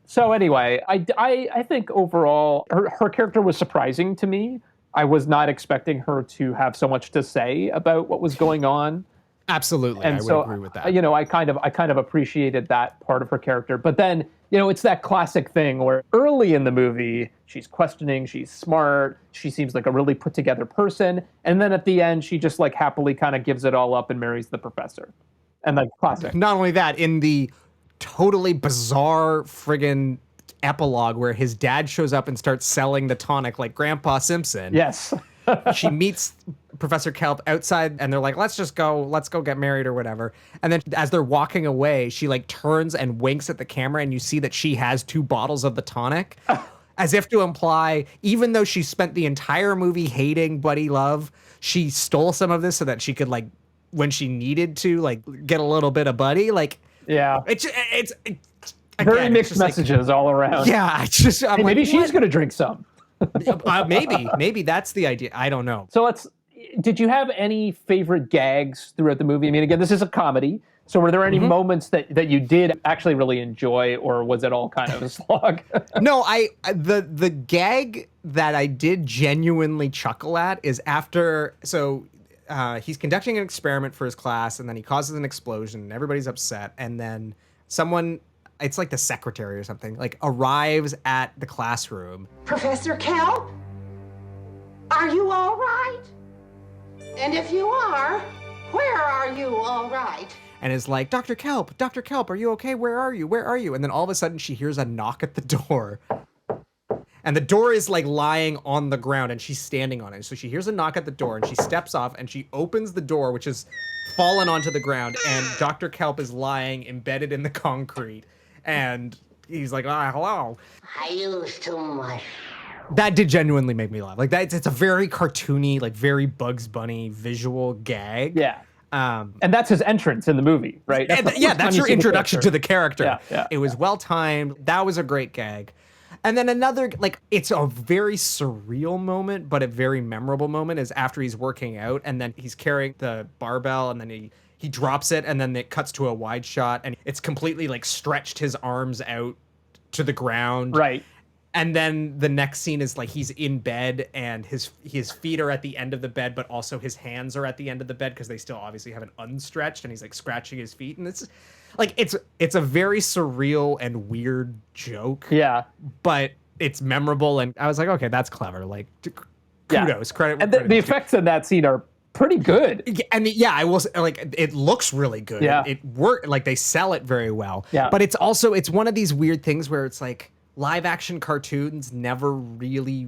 So anyway, I think overall her character was surprising to me. I was not expecting her to have so much to say about what was going on. Absolutely, and I so, would agree with that. You know, I kind of appreciated that part of her character. But then, you know, it's that classic thing where early in the movie, she's questioning, she's smart, she seems like a really put together person. And then at the end, she just like happily kind of gives it all up and marries the professor. And like classic. Not only that, in the totally bizarre friggin' epilogue where his dad shows up and starts selling the tonic like Grandpa Simpson. Yes. She meets Professor Kelp outside and they're like, let's go get married or whatever. And then as they're walking away, she like turns and winks at the camera and you see that she has 2 bottles of the tonic as if to imply, even though she spent the entire movie hating Buddy Love, she stole some of this so that she could like, when she needed to like get a little bit of Buddy, like, yeah, it's very mixed messages all around. Yeah. Hey, maybe she's going to drink some. Maybe that's the idea. I don't know. So did you have any favorite gags throughout the movie? I mean, again, this is a comedy. So were there any moments that you did actually really enjoy, or was it all kind of a slog? No, the gag that I did genuinely chuckle at is after, he's conducting an experiment for his class and then he causes an explosion and everybody's upset. And then someone, it's like the secretary or something, like arrives at the classroom. Professor Kelp? Are you all right? And if you are, where are you all right? And is like, Dr. Kelp, are you okay? Where are you? And then all of a sudden she hears a knock at the door. And the door is like lying on the ground and she's standing on it. So she hears a knock at the door and she steps off and she opens the door, which is fallen onto the ground. And Dr. Kelp is lying embedded in the concrete. And he's like, hello. I use too much. That did genuinely make me laugh. Like it's a very cartoony, like very Bugs Bunny visual gag. Yeah. And that's his entrance in the movie, right? That's your introduction to the character. Yeah. It was well timed. That was a great gag. And then another, like, it's a very surreal moment, but a very memorable moment is after he's working out and then he's carrying the barbell and then he drops it and then it cuts to a wide shot and it's completely like stretched his arms out to the ground. Right. And then the next scene is like he's in bed and his feet are at the end of the bed, but also his hands are at the end of the bed because they still obviously haven't unstretched and he's like scratching his feet. And it's like it's a very surreal and weird joke. Yeah. But it's memorable and I was like, okay, that's clever. Like kudos, credit. And the effects in that scene are pretty good. And I will say, like, it looks really good. Yeah. It worked, like they sell it very well. Yeah. But it's one of these weird things where it's like live action cartoons never really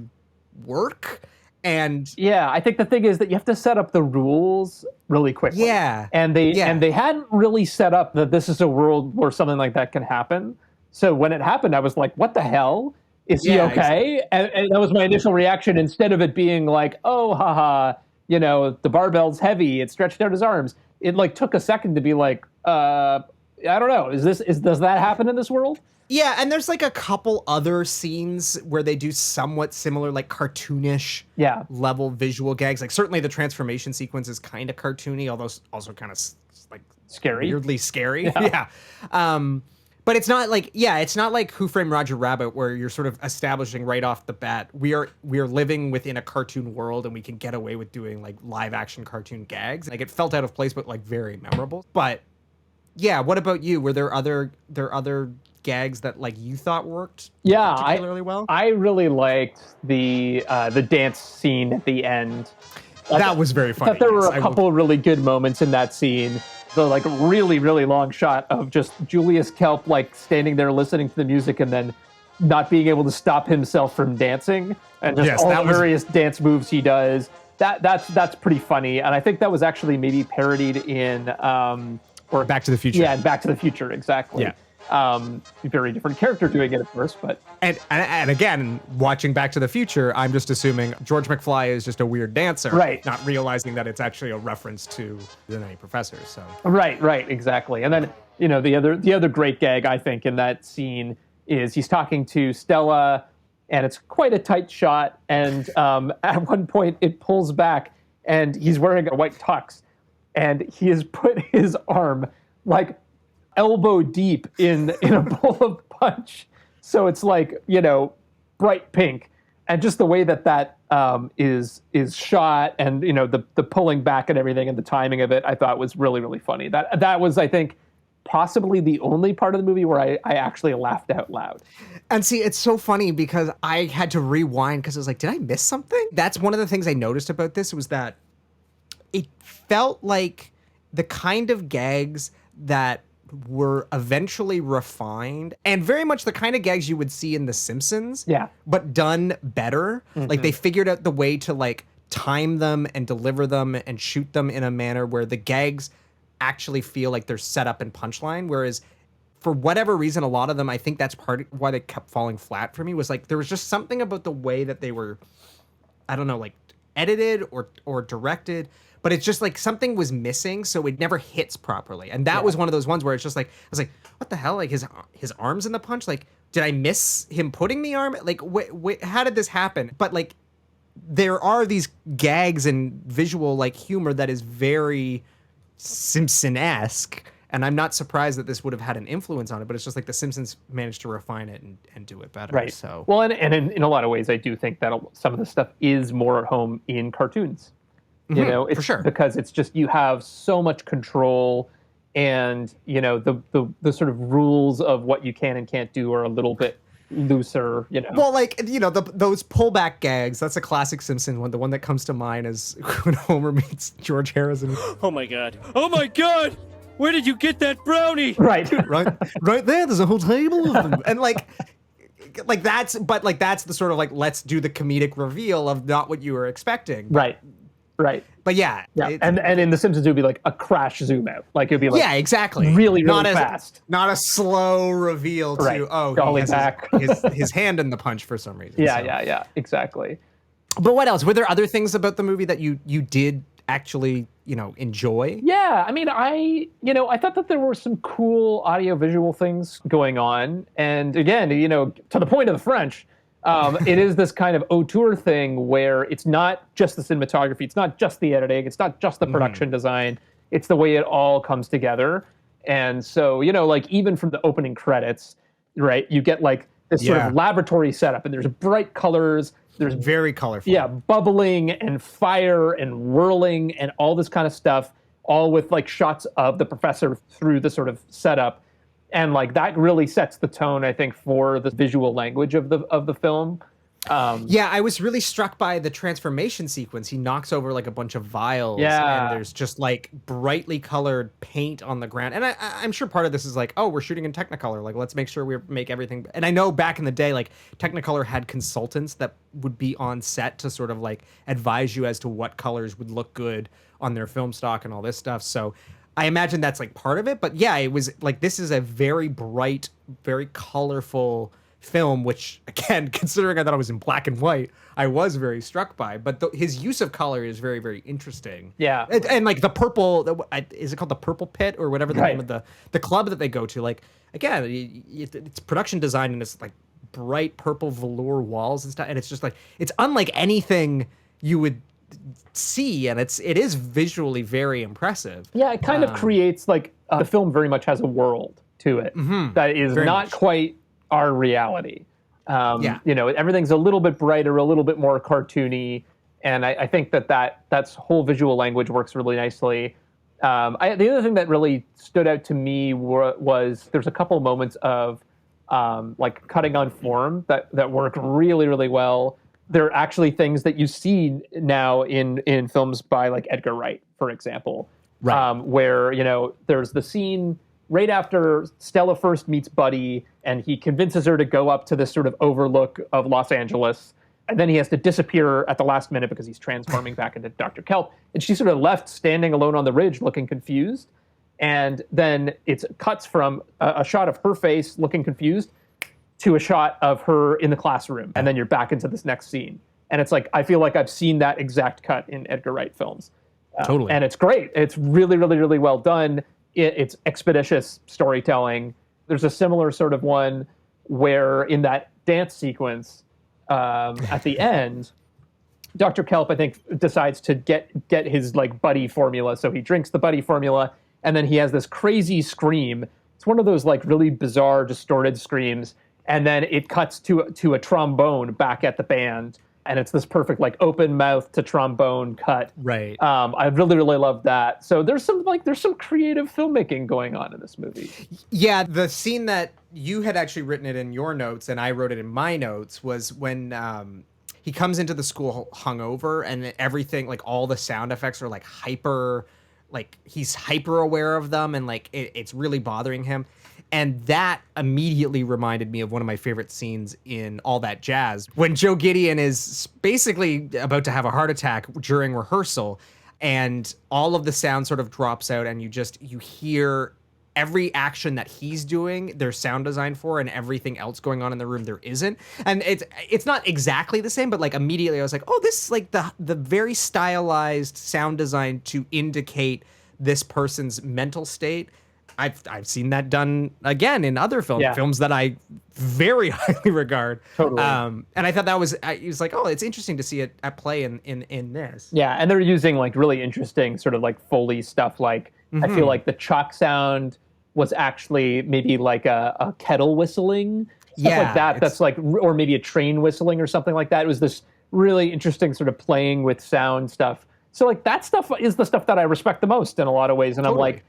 work. And yeah, I think the thing is that you have to set up the rules really quickly. Yeah. And they hadn't really set up that this is a world where something like that can happen. So when it happened, I was like, what the hell? Is he okay? Exactly. And that was my initial reaction. Instead of it being like, oh, haha, the barbell's heavy, it stretched out his arms. It like took a second to be like, I don't know. Does that happen in this world? Yeah, and there's like a couple other scenes where they do somewhat similar, like cartoonish level visual gags. Like certainly the transformation sequence is kind of cartoony, although also kind of like scary, weirdly scary. Yeah. But it's not like Who Framed Roger Rabbit, where you're sort of establishing right off the bat we are living within a cartoon world and we can get away with doing like live action cartoon gags. Like it felt out of place, but like very memorable. But yeah, what about you? Were there other gags that like you thought worked particularly well? I really liked the dance scene at the end. That was very funny. I thought there were a couple of really good moments in that scene. The like really, really long shot of just Julius Kelp like standing there listening to the music and then not being able to stop himself from dancing and just all the various dance moves he does. That's pretty funny. And I think that was actually maybe parodied in or Back to the Future. Yeah, Back to the Future, exactly. Yeah. Very different character doing it at first, but and again, watching Back to the Future, I'm just assuming George McFly is just a weird dancer, right? Not realizing that it's actually a reference to the Nutty Professor. So right, exactly. And then the other great gag I think in that scene is he's talking to Stella, and it's quite a tight shot, and at one point it pulls back, and he's wearing a white tux, and he has put his arm like elbow deep in a bowl of punch, so it's like bright pink, and just the way that is shot, and the pulling back and everything, and the timing of it, I thought was really, really funny. That was, I think, possibly the only part of the movie where I actually laughed out loud. And see, it's so funny because I had to rewind because I was like, did I miss something? That's one of the things I noticed about this was that it felt like the kind of gags that were eventually refined and very much the kind of gags you would see in The Simpsons, but done better. Mm-hmm. Like they figured out the way to like time them and deliver them and shoot them in a manner where the gags actually feel like they're set up and punchline. Whereas for whatever reason, a lot of them, I think that's part of why they kept falling flat for me, was like there was just something about the way that they were, I don't know, like edited or directed. But it's just like something was missing, so it never hits properly. And that was one of those ones where it's just like, I was like, what the hell? Like his arm's in the punch? Like, did I miss him putting the arm? Like, how did this happen? But like, there are these gags and visual like humor that is very Simpson-esque. And I'm not surprised that this would have had an influence on it, but it's just like The Simpsons managed to refine it and do it better. Right. So well, and in a lot of ways, I do think that some of the stuff is more at home in cartoons. It's for sure, because it's just you have so much control, and the sort of rules of what you can and can't do are a little bit looser. Well, like those pullback gags. That's a classic Simpson one. The one that comes to mind is when Homer meets George Harrison. Oh my god! Oh my god! Where did you get that brownie? Right, right there. There's a whole table of them, and like. like that's the sort of like, let's do the comedic reveal of not what you were expecting. Right. But yeah. And in The Simpsons, it would be like a crash zoom out. Like it'd be like, yeah, exactly. really not fast. Not a slow reveal to, Right. he has back. his hand in the punch for some reason. Yeah, exactly. But what else? Were there other things about the movie that you did actually, enjoy? Yeah, I mean, I thought that there were some cool audiovisual things going on. And again, to the point of the French, it is this kind of auteur thing where it's not just the cinematography, it's not just the editing, it's not just the production design, it's the way it all comes together. And so, like even from the opening credits, right, you get like this sort of laboratory setup, and there's bright colors, there's very colorful. Yeah, bubbling and fire and whirling and all this kind of stuff, all with like shots of the professor through the sort of setup. And like that really sets the tone, I think, for the visual language of the film. Yeah, I was really struck by the transformation sequence. He knocks over like a bunch of vials, Yeah. and there's just like brightly colored paint on the ground. And I'm sure part of this is like, oh, we're shooting in Technicolor. Like, let's make sure we make everything. And I know back in the day, like Technicolor had consultants that would be on set to sort of like advise you as to what colors would look good on their film stock and all this stuff. So I imagine that's like part of it. But yeah, it was like, this is a very bright, very colorful film, which again, considering I thought it was in black and white, I was very struck by. But his use of color is very, very interesting. Yeah. And like the purple, is it called the Purple Pit or whatever the name of the club that they go to? Like, again, it's production design and it's like bright purple velour walls and stuff. And it's just like, it's unlike anything you would see, and it is visually very impressive. Yeah, it kind of creates like the film very much has a world to it that is very not much. quite our reality. Everything's a little bit brighter, a little bit more cartoony, and I think that's whole visual language works really nicely. The other thing that really stood out to me was there's a couple moments of like cutting on form that work really, really well. They're actually things that you see now in films by like Edgar Wright, for example, where there's the scene right after Stella first meets Buddy, and he convinces her to go up to this sort of overlook of Los Angeles, and then he has to disappear at the last minute because he's transforming back into Dr. Kelp, and she's sort of left standing alone on the ridge looking confused, and then it cuts from a shot of her face looking confused to a shot of her in the classroom, and then you're back into this next scene. And it's like, I feel like I've seen that exact cut in Edgar Wright films. Totally. And it's great. It's really, really, really well done. It's expeditious storytelling. There's a similar sort of one where in that dance sequence at the end, Dr. Kelp, I think, decides to get his like buddy formula. So he drinks the buddy formula, and then he has this crazy scream. It's one of those like really bizarre, distorted screams. And then it cuts to a trombone back at the band. And it's this perfect like open mouth to trombone cut. Right. I really, really love that. So there's some creative filmmaking going on in this movie. Yeah, the scene that you had actually written it in your notes and I wrote it in my notes was when he comes into the school hungover and everything, like all the sound effects are like hyper, like he's hyper aware of them and like it's really bothering him. And that immediately reminded me of one of my favorite scenes in All That Jazz, when Joe Gideon is basically about to have a heart attack during rehearsal, and all of the sound sort of drops out, and you hear every action that he's doing, there's sound design for, and everything else going on in the room there isn't. And it's not exactly the same, but like immediately I was like, oh, this is like the very stylized sound design to indicate this person's mental state. I've seen that done again in other films that I very highly regard. Totally. And I thought it was like, oh, it's interesting to see it at play in this. Yeah, and they're using like really interesting sort of like Foley stuff. Like I feel like the chalk sound was actually maybe like a kettle whistling, stuff like that. That's like, or maybe a train whistling or something like that. It was this really interesting sort of playing with sound stuff. So like that stuff is the stuff that I respect the most in a lot of ways. And totally. I'm like,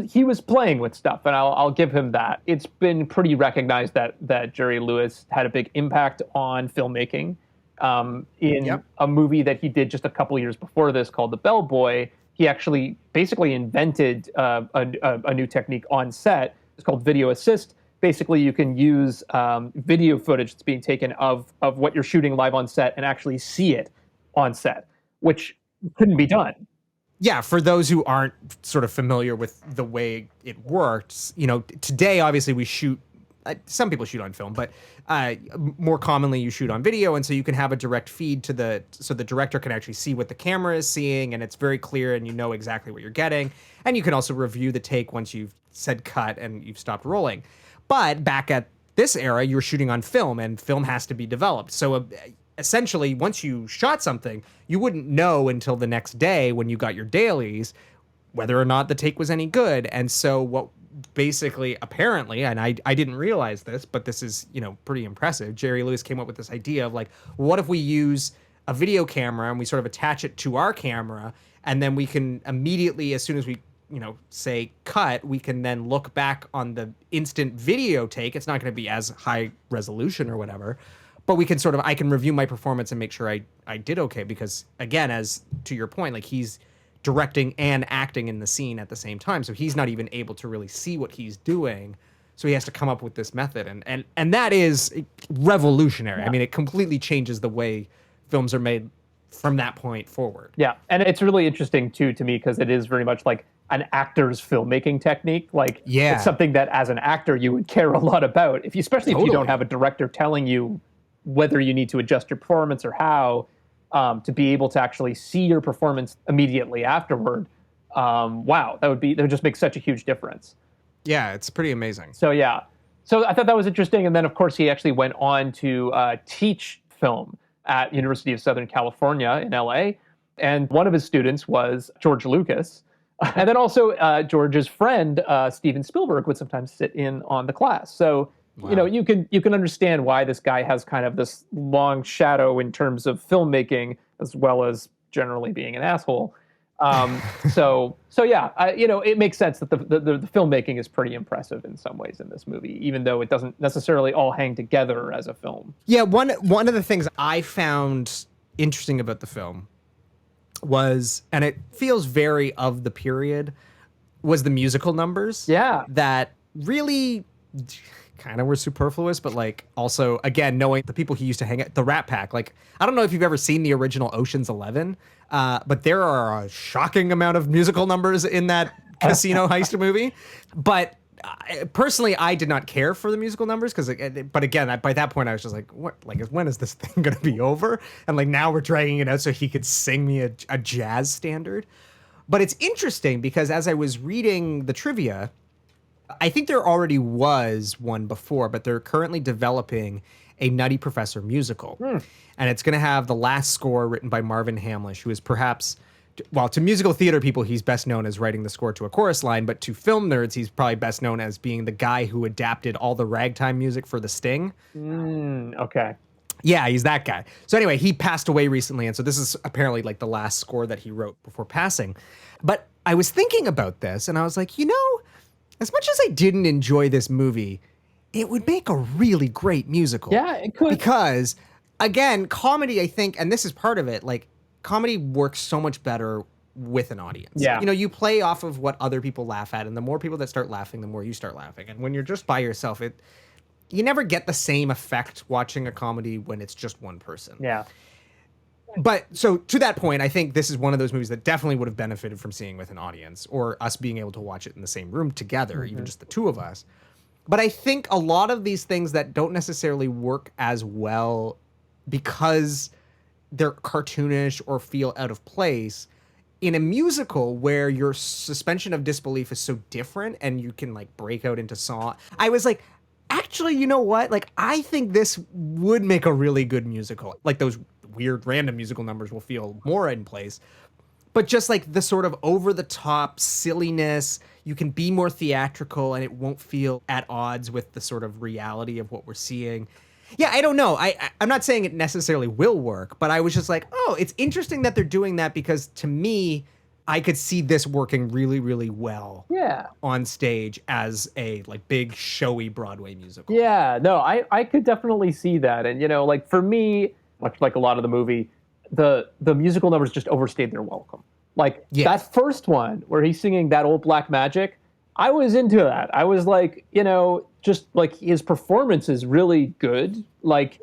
he was playing with stuff, and I'll give him that. It's been pretty recognized that Jerry Lewis had a big impact on filmmaking. In a movie that he did just a couple years before this called The Bellboy, he actually basically invented a new technique on set. It's called video assist. basically you can use video footage that's being taken of what you're shooting live on set and actually see it on set, which couldn't be done. Yeah, for those who aren't sort of familiar with the way it works, today obviously we shoot. Some people shoot on film, but more commonly you shoot on video, and so you can have a direct feed so the director can actually see what the camera is seeing, and it's very clear, and you know exactly what you're getting, and you can also review the take once you've said cut and you've stopped rolling. But back at this era, you're shooting on film, and film has to be developed. So essentially, once you shot something, you wouldn't know until the next day when you got your dailies whether or not the take was any good. And so what basically, apparently, and I didn't realize this, but this is, pretty impressive. Jerry Lewis came up with this idea of like, what if we use a video camera and we sort of attach it to our camera, and then we can immediately, as soon as we, say cut, we can then look back on the instant video take. It's not going to be as high resolution or whatever, but we can I can review my performance and make sure I did okay. Because again, as to your point, like he's directing and acting in the scene at the same time. So he's not even able to really see what he's doing. So he has to come up with this method. And that is revolutionary. Yeah. I mean, it completely changes the way films are made from that point forward. Yeah. And it's really interesting too, to me, because it is very much like an actor's filmmaking technique. Like it's something that as an actor, you would care a lot about, especially if you don't have a director telling you whether you need to adjust your performance or how. To be able to actually see your performance immediately afterward, wow, that would just make such a huge difference. Yeah, it's pretty amazing. So I thought that was interesting. And then of course he actually went on to teach film at University of Southern California in LA, and one of his students was George Lucas, and then also George's friend Steven Spielberg would sometimes sit in on the class. So. Wow. You can understand why this guy has kind of this long shadow in terms of filmmaking, as well as generally being an asshole. So yeah, it makes sense that the filmmaking is pretty impressive in some ways in this movie, even though it doesn't necessarily all hang together as a film. Yeah, one of the things I found interesting about the film was, and it feels very of the period, was the musical numbers. Yeah, that really kind of were superfluous, but like also, again, knowing the people he used to hang at, the Rat Pack, like, I don't know if you've ever seen the original Ocean's 11, but there are a shocking amount of musical numbers in that casino heist movie. But personally, I did not care for the musical numbers but again, by that point I was just like, what, like, when is this thing going to be over? And like, now we're dragging it out so he could sing me a jazz standard. But it's interesting because as I was reading the trivia, I think there already was one before, but they're currently developing a Nutty Professor musical. And it's going to have the last score written by Marvin Hamlish, who is perhaps, well, to musical theater people, he's best known as writing the score to A Chorus Line, but to film nerds, he's probably best known as being the guy who adapted all the ragtime music for The Sting. Okay. Yeah, he's that guy. So anyway, he passed away recently, and so this is apparently like the last score that he wrote before passing. But I was thinking about this, and I was like, as much as I didn't enjoy this movie, it would make a really great musical. Yeah, it could. Because, again, comedy, I think, and this is part of it, like, comedy works so much better with an audience. Yeah. You play off of what other people laugh at, and the more people that start laughing, the more you start laughing. And when you're just by yourself, you never get the same effect watching a comedy when it's just one person. Yeah. But so to that point, I think this is one of those movies that definitely would have benefited from seeing with an audience or us being able to watch it in the same room together, even just the two of us. But I think a lot of these things that don't necessarily work as well because they're cartoonish or feel out of place in a musical where your suspension of disbelief is so different and you can like break out into song. I was like, actually, you know what? Like, I think this would make a really good musical. Like those weird random musical numbers will feel more in place, but just like the sort of over the top silliness, you can be more theatrical and it won't feel at odds with the sort of reality of what we're seeing. Yeah, I don't know. I'm not saying it necessarily will work, but I was just like, oh, it's interesting that they're doing that because to me, I could see this working really, really well on stage as a like big showy Broadway musical. Yeah, no, I could definitely see that. And, like for me, much like a lot of the movie, the musical numbers just overstayed their welcome. Like that first one where he's singing That Old Black Magic, I was into that. I was like, just like his performance is really good. Like,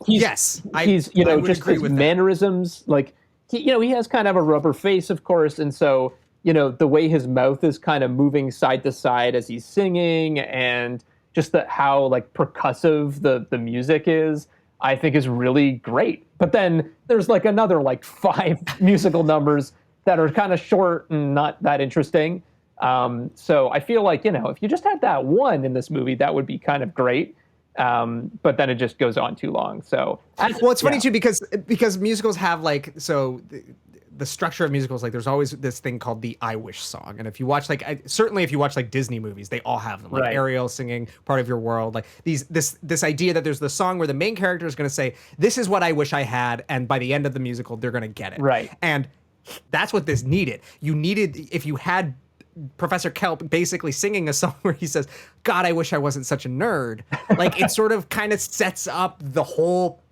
he's just his mannerisms, like he has kind of a rubber face, of course, and so the way his mouth is kind of moving side to side as he's singing, and just how like percussive the music is, I think is really great. But then there's like another like 5 musical numbers that are kind of short and not that interesting. So I feel like, if you just had that one in this movie, that would be kind of great. But then it just goes on too long. So, well, it's funny too, because musicals have like, so the structure of musicals, like there's always this thing called the I Wish song. And if you watch certainly if you watch like Disney movies, they all have them, like Ariel singing Part of Your World, like this idea that there's the song where the main character is going to say, this is what I wish I had. And by the end of the musical, they're going to get it. Right. And that's what this needed. If you had Professor Kelp basically singing a song where he says, God, I wish I wasn't such a nerd. Like, it sort of kind of sets up the whole,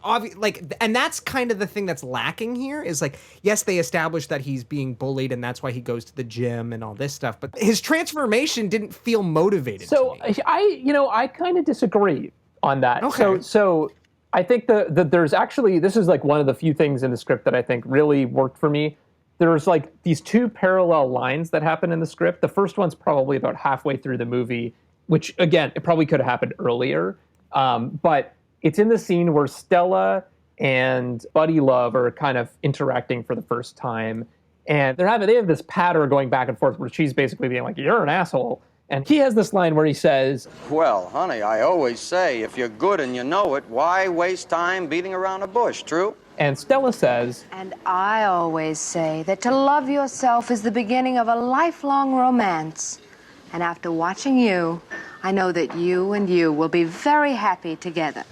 and that's kind of the thing that's lacking here is like, yes, they established that he's being bullied and that's why he goes to the gym and all this stuff, but his transformation didn't feel motivated to me. I kind of disagree on that. Okay. So I think that there's actually, this is like one of the few things in the script that I think really worked for me. There's like these 2 parallel lines that happen in the script. The first one's probably about halfway through the movie, which again, it probably could have happened earlier. But it's in the scene where Stella and Buddy Love are kind of interacting for the first time. And they have this patter going back and forth where she's basically being like, you're an asshole. And he has this line where he says, well, honey, I always say, if you're good and you know it, why waste time beating around a bush, true? And Stella says, and I always say that to love yourself is the beginning of a lifelong romance. And after watching you, I know that you and you will be very happy together.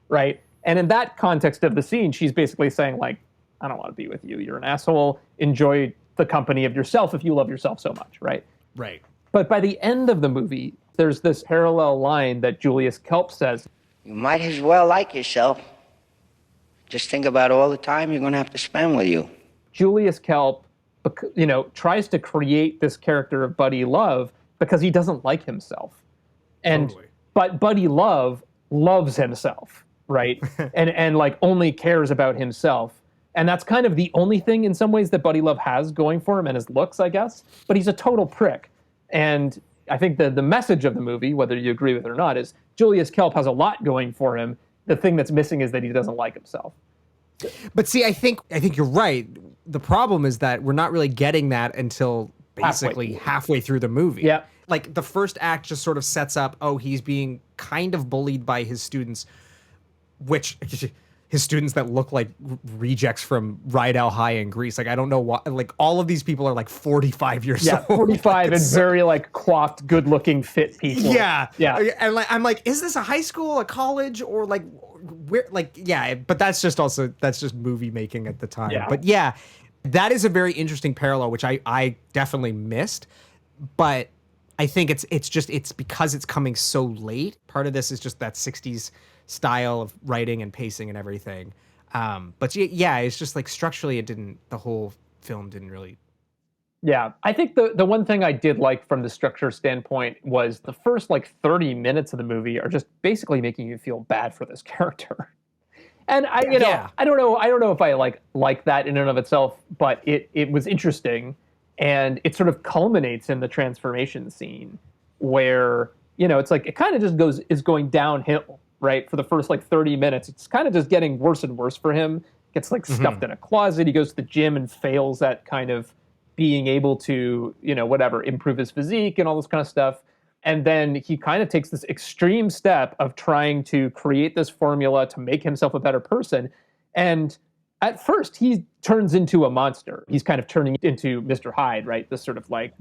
Right? And in that context of the scene, she's basically saying, like, I don't want to be with you. You're an asshole. Enjoy the company of yourself if you love yourself so much, right? Right. But by the end of the movie, there's this parallel line that Julius Kelp says. You might as well like yourself. Just think about all the time you're going to have to spend with you. Julius Kelp, tries to create this character of Buddy Love because he doesn't like himself. And But Buddy Love loves himself, right? and like only cares about himself. And that's kind of the only thing in some ways that Buddy Love has going for him, and his looks, I guess. But he's a total prick. And I think the message of the movie, whether you agree with it or not, is Julius Kelp has a lot going for him. The thing that's missing is that he doesn't like himself. But see, I think you're right. The problem is that we're not really getting that until basically halfway through the movie. Yeah. Like the first act just sort of sets up, he's being kind of bullied by his students, which his students that look like rejects from Rydell High in Greece. Like, I don't know why, like all of these people are like 45 years old. 45 and very like coiffed, good looking, fit people. Yeah. Yeah. And like, I'm like, is this a high school, a college, or like where, like, yeah, but that's just movie making at the time. Yeah. But yeah, that is a very interesting parallel, which I definitely missed, but I think it's because it's coming so late. Part of this is just that 60s style of writing and pacing and everything. But yeah, it's just like structurally the whole film didn't really. Yeah, I think the one thing I did like from the structure standpoint was the first like 30 minutes of the movie are just basically making you feel bad for this character. And I don't know if I like that in and of itself, but it was interesting, and it sort of culminates in the transformation scene where, it's like it kind of just is going downhill, right? For the first like 30 minutes, it's kind of just getting worse and worse for him. Gets like stuffed in a closet. He goes to the gym and fails at kind of being able to, improve his physique and all this kind of stuff. And then he kind of takes this extreme step of trying to create this formula to make himself a better person. And at first, he turns into a monster. He's kind of turning into Mr. Hyde, right? This sort of like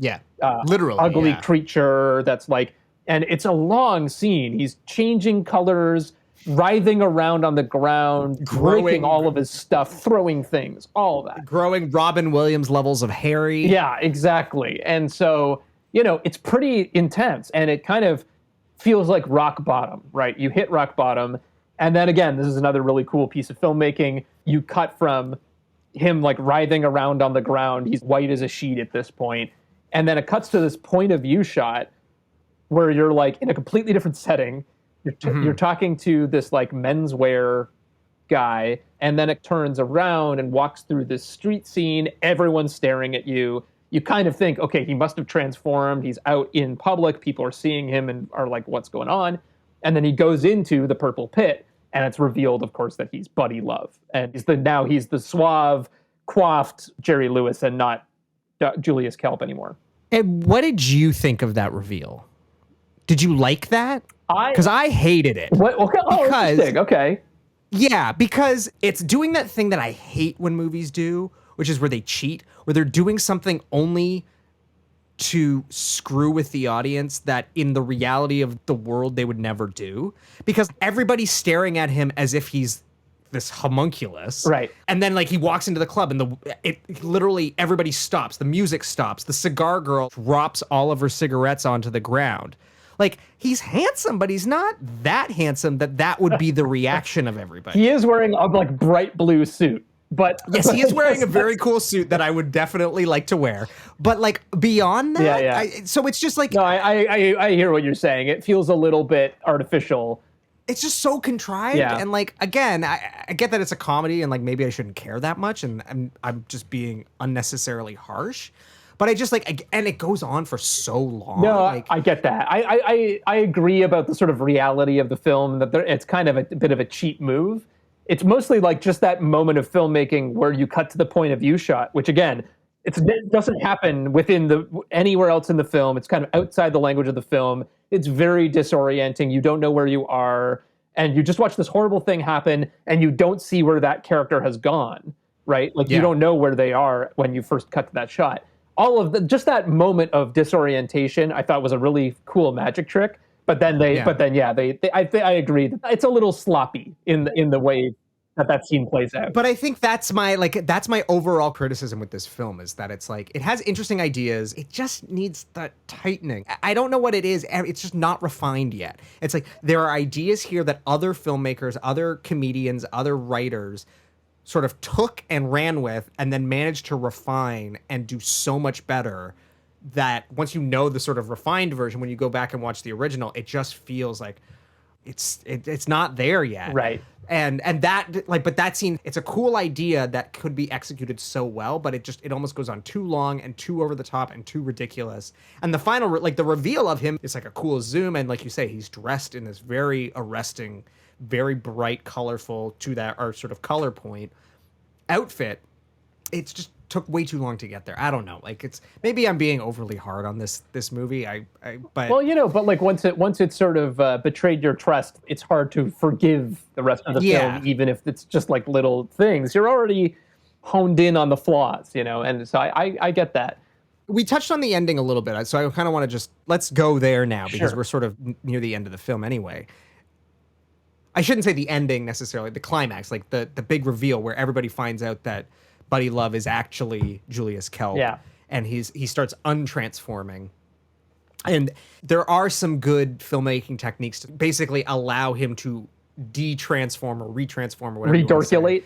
literally ugly creature that's like, and it's a long scene. He's changing colors, writhing around on the ground, breaking all of his stuff, throwing things, all of that. Growing Robin Williams levels of hairy. Yeah, exactly. And so, it's pretty intense, and it kind of feels like rock bottom, right? You hit rock bottom, and then again, this is another really cool piece of filmmaking. You cut from him like writhing around on the ground. He's white as a sheet at this point. And then it cuts to this point of view shot where you're like in a completely different setting. You're talking to this like menswear guy, and then it turns around and walks through this street scene. Everyone's staring at you. You kind of think, okay, he must have transformed. He's out in public. People are seeing him and are like, what's going on? And then he goes into the purple pit, and it's revealed, of course, that he's Buddy Love. And now he's the suave, coiffed Jerry Lewis and not Julius Kelp anymore. And what did you think of that reveal? Did you like that? Because I hated it. What? Okay. Oh, interesting. Okay. Yeah, because it's doing that thing that I hate when movies do, which is where they cheat, where they're doing something only to screw with the audience that in the reality of the world they would never do. Because everybody's staring at him as if he's this homunculus. Right. And then like he walks into the club and it literally everybody stops. The music stops. The cigar girl drops all of her cigarettes onto the ground. Like, he's handsome, but he's not that handsome that would be the reaction of everybody. He is wearing a like bright blue suit, but yes, he is wearing a very cool suit that I would definitely like to wear. But like beyond that, so it's just like no, I hear what you're saying. It feels a little bit artificial. It's just so contrived, and like again, I get that it's a comedy, and like maybe I shouldn't care that much, and I'm just being unnecessarily harsh. But I just like, and it goes on for so long. No, like, I get that. I agree about the sort of reality of the film, that it's kind of a bit of a cheap move. It's mostly like just that moment of filmmaking where you cut to the point of view shot, which again, it doesn't happen anywhere else in the film. It's kind of outside the language of the film. It's very disorienting. You don't know where you are, and you just watch this horrible thing happen, and you don't see where that character has gone, right? Like you don't know where they are when you first cut to that shot. All of just that moment of disorientation, I thought was a really cool magic trick. But then I agree. It's a little sloppy in the way that scene plays out. But I think that's my overall criticism with this film, is that it's like, it has interesting ideas. It just needs that tightening. I don't know what it is. It's just not refined yet. It's like, there are ideas here that other filmmakers, other comedians, other writers sort of took and ran with and then managed to refine and do so much better that once you know the sort of refined version, when you go back and watch the original, it just feels like it's not there yet. Right. And that, like, but that scene, it's a cool idea that could be executed so well, but it almost goes on too long and too over the top and too ridiculous. And the final, like the reveal of him is like a cool zoom. And like you say, he's dressed in this very arresting, very bright, colorful to that, our sort of color point outfit. It's just took way too long to get there. I don't know. Like, it's, maybe I'm being overly hard on this movie. But well, but like once it sort of betrayed your trust, it's hard to forgive the rest of the film, even if it's just like little things. You're already honed in on the flaws, and so I get that. We touched on the ending a little bit, so I kind of want to let's go there now, because we're sort of near the end of the film anyway. I shouldn't say the ending necessarily, the climax, like the big reveal where everybody finds out that Buddy Love is actually Julius Kelp. Yeah. And he starts untransforming. And there are some good filmmaking techniques to basically allow him to de-transform or retransform or whatever. Redorculate?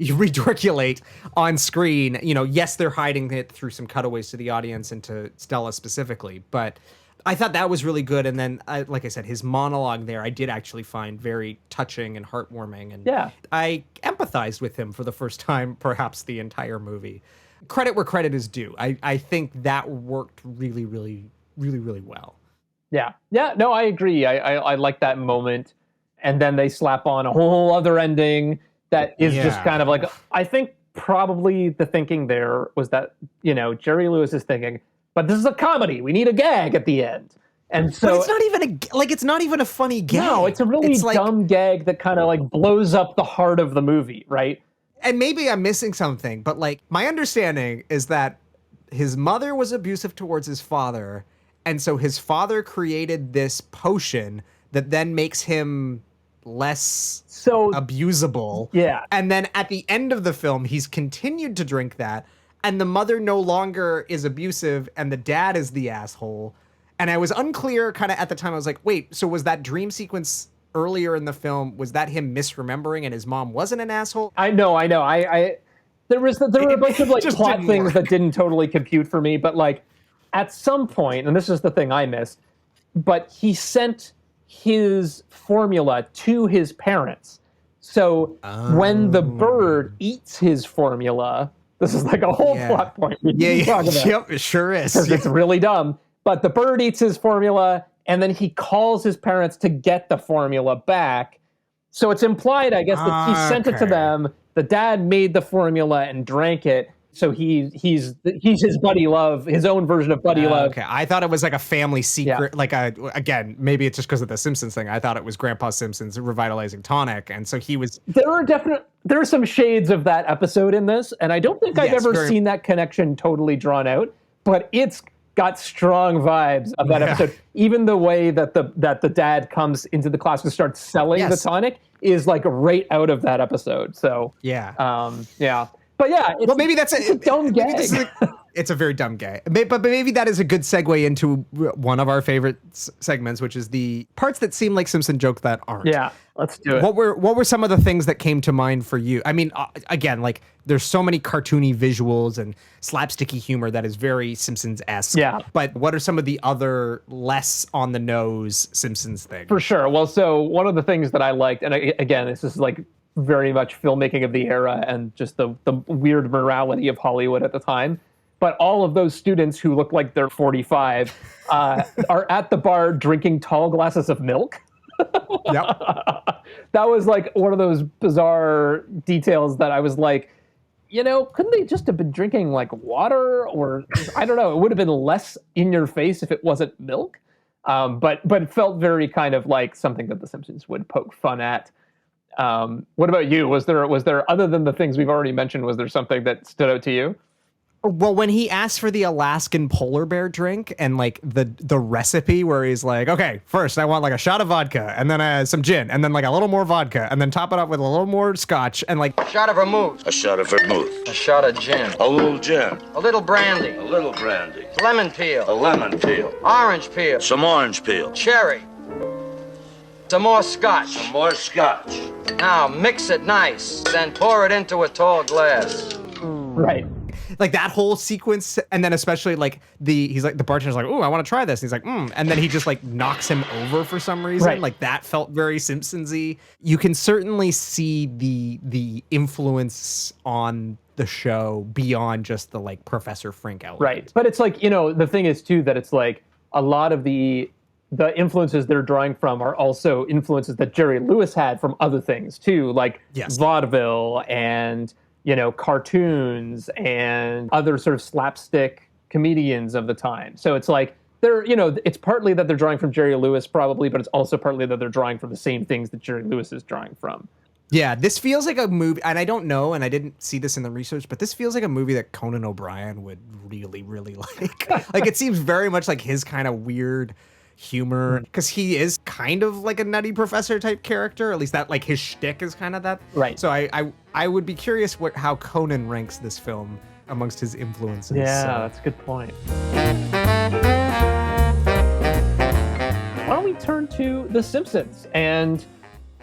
Redorculate on screen. Yes, they're hiding it through some cutaways to the audience and to Stella specifically, but I thought that was really good. And then, like I said, his monologue there, I did actually find very touching and heartwarming. And I empathized with him for the first time, perhaps the entire movie. Credit where credit is due. I think that worked really, really, really, really well. Yeah. Yeah, no, I agree. I like that moment. And then they slap on a whole other ending that is just kind of like, I think probably the thinking there was that, Jerry Lewis is thinking, but this is a comedy. We need a gag at the end. And so, but it's not even a funny gag. No, it's a really dumb gag that kind of like blows up the heart of the movie, right? And maybe I'm missing something, but like my understanding is that his mother was abusive towards his father, and so his father created this potion that then makes him less abusable. Yeah. And then at the end of the film, he's continued to drink that, and the mother no longer is abusive, and the dad is the asshole. And I was unclear kind of at the time. I was like, wait, so was that dream sequence earlier in the film, was that him misremembering and his mom wasn't an asshole? I know. There were a bunch of like plot things that didn't totally compute for me, but like at some point, and this is the thing I missed, but he sent his formula to his parents. So when the bird eats his formula, this is like a whole plot point. Yep, it sure is. Because it's really dumb. But the bird eats his formula, and then he calls his parents to get the formula back. So it's implied, I guess, that he sent it to them. The dad made the formula and drank it. So he's his buddy love, his own version of buddy love. Okay, I thought it was like a family secret. Like again, maybe it's just because of the Simpsons thing. I thought it was Grandpa Simpson's revitalizing tonic, and so he was. There are some shades of that episode in this, and I don't think I've ever seen that connection totally drawn out. But it's got strong vibes of that episode. Even the way that the dad comes into the class and starts selling the tonic is like right out of that episode. So But yeah, maybe that's a dumb gag. It's a very dumb gag. But maybe that is a good segue into one of our favorite segments, which is the parts that seem like Simpson jokes that aren't. Yeah, let's do it. What were some of the things that came to mind for you? I mean, again, like there's so many cartoony visuals and slapsticky humor that is very Simpsons-esque. Yeah. But what are some of the other less on the nose Simpsons things? For sure. Well, so one of the things that I liked, and again, this is like very much filmmaking of the era and just the weird morality of Hollywood at the time. But all of those students who look like they're 45 are at the bar drinking tall glasses of milk. Yep. That was like one of those bizarre details that I was like, couldn't they just have been drinking like water, or I don't know, it would have been less in your face if it wasn't milk. But it felt very kind of like something that The Simpsons would poke fun at. What about you? Was there, other than the things we've already mentioned, was there something that stood out to you? Well, when he asked for the Alaskan polar bear drink and like the recipe where he's like, okay, first I want like a shot of vodka and then some gin and then like a little more vodka and then top it up with a little more scotch and like A shot of vermouth. A shot of vermouth. A shot of gin. A little gin. A little brandy. A little brandy. Lemon peel. A lemon peel. Orange peel. Some orange peel. Cherry. Some more scotch. Some more scotch. Now mix it nice, then pour it into a tall glass. Right. Like that whole sequence, and then especially like the bartender's like, "Ooh, I want to try this." And he's like, and then he just like knocks him over for some reason. Right. Like that felt very Simpsons-y. You can certainly see the influence on the show beyond just the like Professor Frink element. Right. But it's like, the thing is too that it's like a lot of the influences they're drawing from are also influences that Jerry Lewis had from other things too, like vaudeville and cartoons and other sort of slapstick comedians of the time. So it's like it's partly that they're drawing from Jerry Lewis probably, but it's also partly that they're drawing from the same things that Jerry Lewis is drawing from. Yeah, this feels like a movie, and I don't know, and I didn't see this in the research, but this feels like a movie that Conan O'Brien would really, really like. Like it seems very much like his kind of weird humor, because he is kind of like a Nutty Professor type character. At least that like his shtick is kind of that. Right. So I would be curious how Conan ranks this film amongst his influences. Yeah, that's a good point. Why don't we turn to The Simpsons and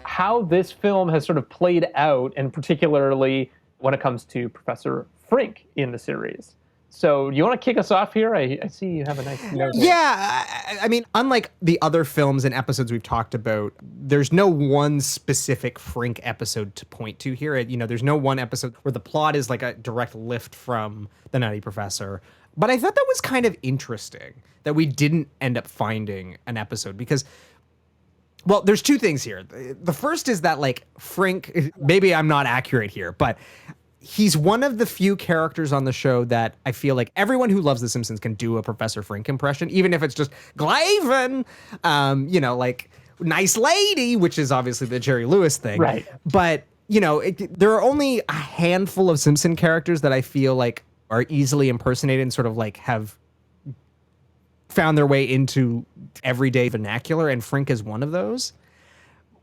how this film has sort of played out, and particularly when it comes to Professor Frink in the series. So, do you want to kick us off here? I see you have a nice note. Yeah, I mean, unlike the other films and episodes we've talked about, there's no one specific Frink episode to point to here. There's no one episode where the plot is like a direct lift from the Nutty Professor. But I thought that was kind of interesting that we didn't end up finding an episode because, well, there's two things here. The first is that like Frink, maybe I'm not accurate here, but he's one of the few characters on the show that I feel like everyone who loves The Simpsons can do a Professor Frink impression, even if it's just Glaven, like nice lady, which is obviously the Jerry Lewis thing. Right. But, there are only a handful of Simpson characters that I feel like are easily impersonated and sort of like have found their way into everyday vernacular, and Frink is one of those.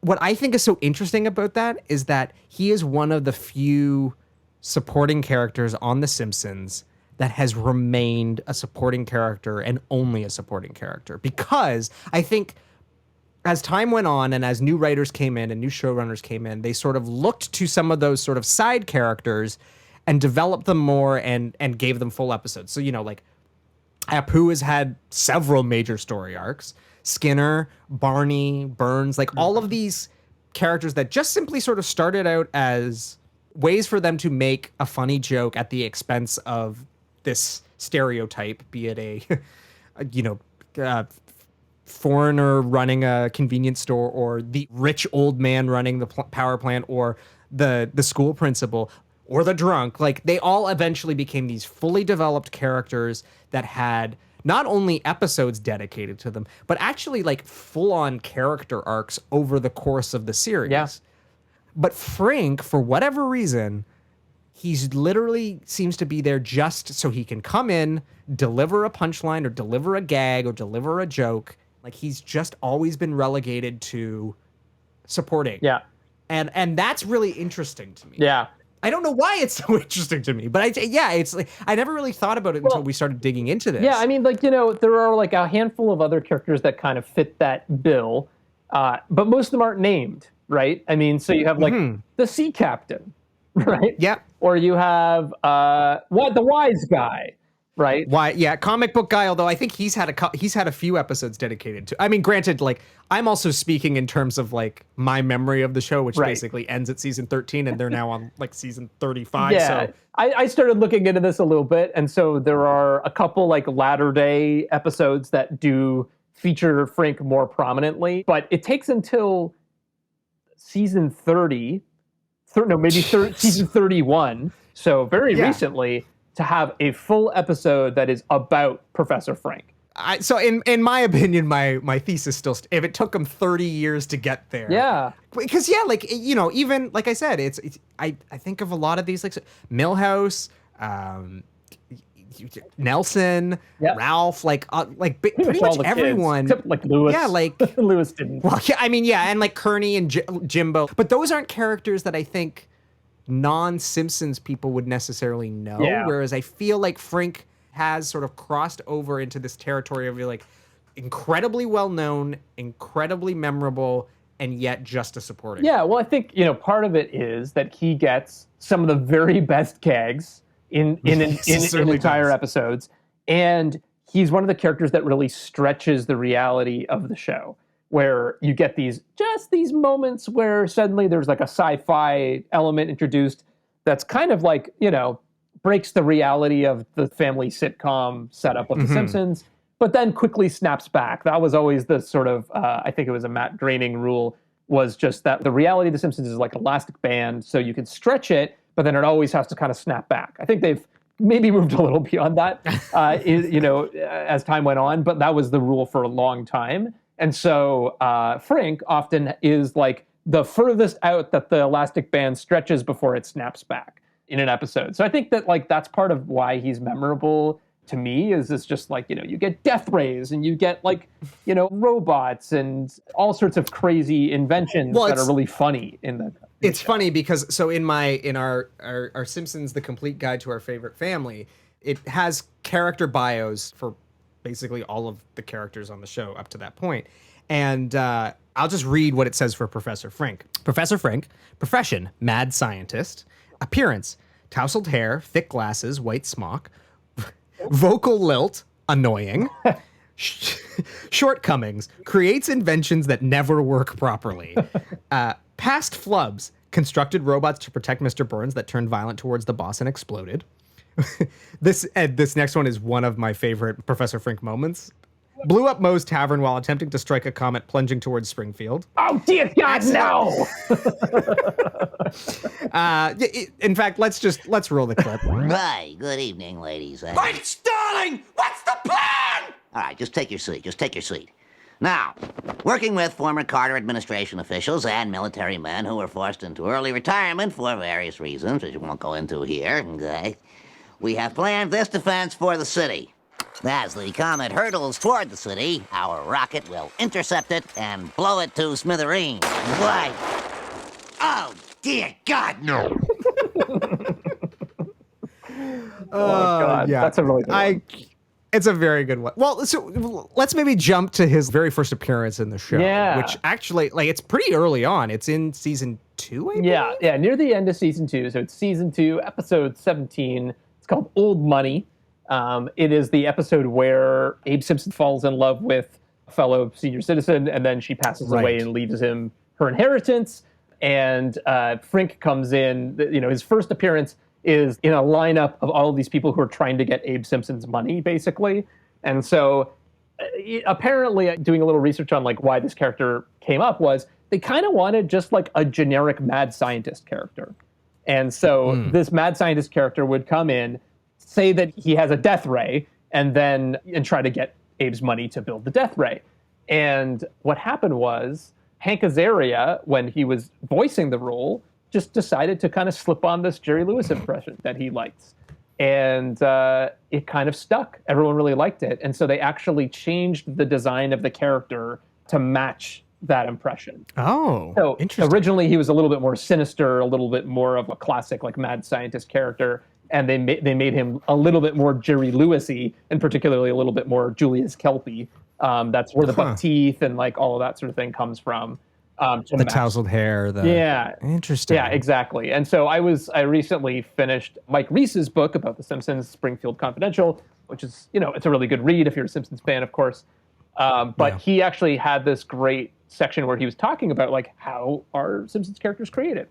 What I think is so interesting about that is that he is one of the few supporting characters on The Simpsons that has remained a supporting character and only a supporting character. Because I think as time went on and as new writers came in and new showrunners came in, they sort of looked to some of those sort of side characters and developed them more and gave them full episodes. So, like Apu has had several major story arcs. Skinner, Barney, Burns, like all of these characters that just simply sort of started out as ways for them to make a funny joke at the expense of this stereotype, be it a, foreigner running a convenience store, or the rich old man running the power plant, or the school principal, or the drunk. Like, they all eventually became these fully developed characters that had not only episodes dedicated to them, but actually like full-on character arcs over the course of the series. Yeah. But Frink, for whatever reason, he's literally seems to be there just so he can come in, deliver a punchline or deliver a gag or deliver a joke. Like, he's just always been relegated to supporting. Yeah. And that's really interesting to me. Yeah. I don't know why it's so interesting to me, but it's like, I never really thought about it until we started digging into this. Yeah, I mean, like, there are like a handful of other characters that kind of fit that bill, but most of them aren't named, right? I mean, so you have like the sea captain, right? Yep. Or you have the wise guy, right? Why? Yeah, comic book guy. Although I think he's had a few episodes dedicated to. I mean, granted, like, I'm also speaking in terms of like my memory of the show, which basically ends at season 13, and they're now on like season 35. Yeah, So I started looking into this a little bit, and so there are a couple like latter day episodes that do feature Frink more prominently, but it takes until season 30, season 31. So very recently, to have a full episode that is about Professor Frink. So in my opinion, my thesis still, if it took them 30 years to get there. Yeah. Because like, even like I said, I think of a lot of these, like Milhouse, Nelson, Ralph, like pretty much everyone. Kids, except like Lewis. Yeah, like Lewis didn't. Well, yeah, I mean, yeah, and like Kearney and Jimbo, but those aren't characters that I think non-Simpsons people would necessarily know. Yeah. Whereas I feel like Frink has sort of crossed over into this territory of like incredibly well-known, incredibly memorable, and yet just a supporting. Yeah, well, I think, part of it is that he gets some of the very best gags in entire episodes, and he's one of the characters that really stretches the reality of the show, where you get these moments where suddenly there's like a sci-fi element introduced that's kind of like, breaks the reality of the family sitcom setup of The Simpsons, but then quickly snaps back. That was always the sort of, I think it was a Matt Groening rule, was just that the reality of The Simpsons is like elastic band, so you can stretch it, but then it always has to kind of snap back. I think they've maybe moved a little beyond that, as time went on, but that was the rule for a long time. And so Frink often is like the furthest out that the elastic band stretches before it snaps back in an episode. So I think that like that's part of why he's memorable to me, is it's just like, you get death rays and you get like, robots and all sorts of crazy inventions that are really funny in the It's funny because so in our Simpsons The Complete Guide to Our Favorite Family, it has character bios for basically all of the characters on the show up to that point. And I'll just read what it says for Professor Frink. Professor Frink, profession, mad scientist. Appearance, tousled hair, thick glasses, white smock. Vocal lilt, annoying. Shortcomings, creates inventions that never work properly. Past flubs, constructed robots to protect Mr. Burns that turned violent towards the boss and exploded. This next one is one of my favorite Professor Frink moments. Blew up Moe's tavern while attempting to strike a comet plunging towards Springfield. Oh, dear God, no! In fact, let's roll the clip. Hi, good evening, ladies. Mike Starling, what's the plan? All right, just take your seat. Now, working with former Carter administration officials and military men who were forced into early retirement for various reasons, which we won't go into here, okay, we have planned this defense for the city. As the comet hurtles toward the city, our rocket will intercept it and blow it to smithereens. Why? Oh, dear God, no! Oh, God. Yeah. That's a really good one. It's a very good one. Well, so let's maybe jump to his very first appearance in the show. Yeah. Which actually, like, it's pretty early on. It's in season 2, I believe? Yeah, near the end of season 2. So it's season 2, episode 17. It's called Old Money. It is the episode where Abe Simpson falls in love with fellow senior citizen, and then she passes away and leaves him her inheritance. And Frink comes in. His first appearance is in a lineup of all of these people who are trying to get Abe Simpson's money, basically. And so apparently, doing a little research on like why this character came up was they kind of wanted just like a generic mad scientist character. And so this mad scientist character would come in, say that he has a death ray, and try to get Abe's money to build the death ray. And what happened was Hank Azaria, when he was voicing the role, just decided to kind of slip on this Jerry Lewis impression that he liked. And it kind of stuck. Everyone really liked it. And so they actually changed the design of the character to match that impression. Oh, so interesting. Originally he was a little bit more sinister, a little bit more of a classic like mad scientist character. And they made him a little bit more Jerry Lewis-y, and particularly a little bit more Julius Kelpy. That's where the buck teeth and like all of that sort of thing comes from. The tousled hair. Interesting. Yeah, exactly. And so I recently finished Mike Reese's book about The Simpsons, Springfield Confidential, which is, it's a really good read if you're a Simpsons fan, of course. But he actually had this great section where he was talking about like how are Simpsons characters created.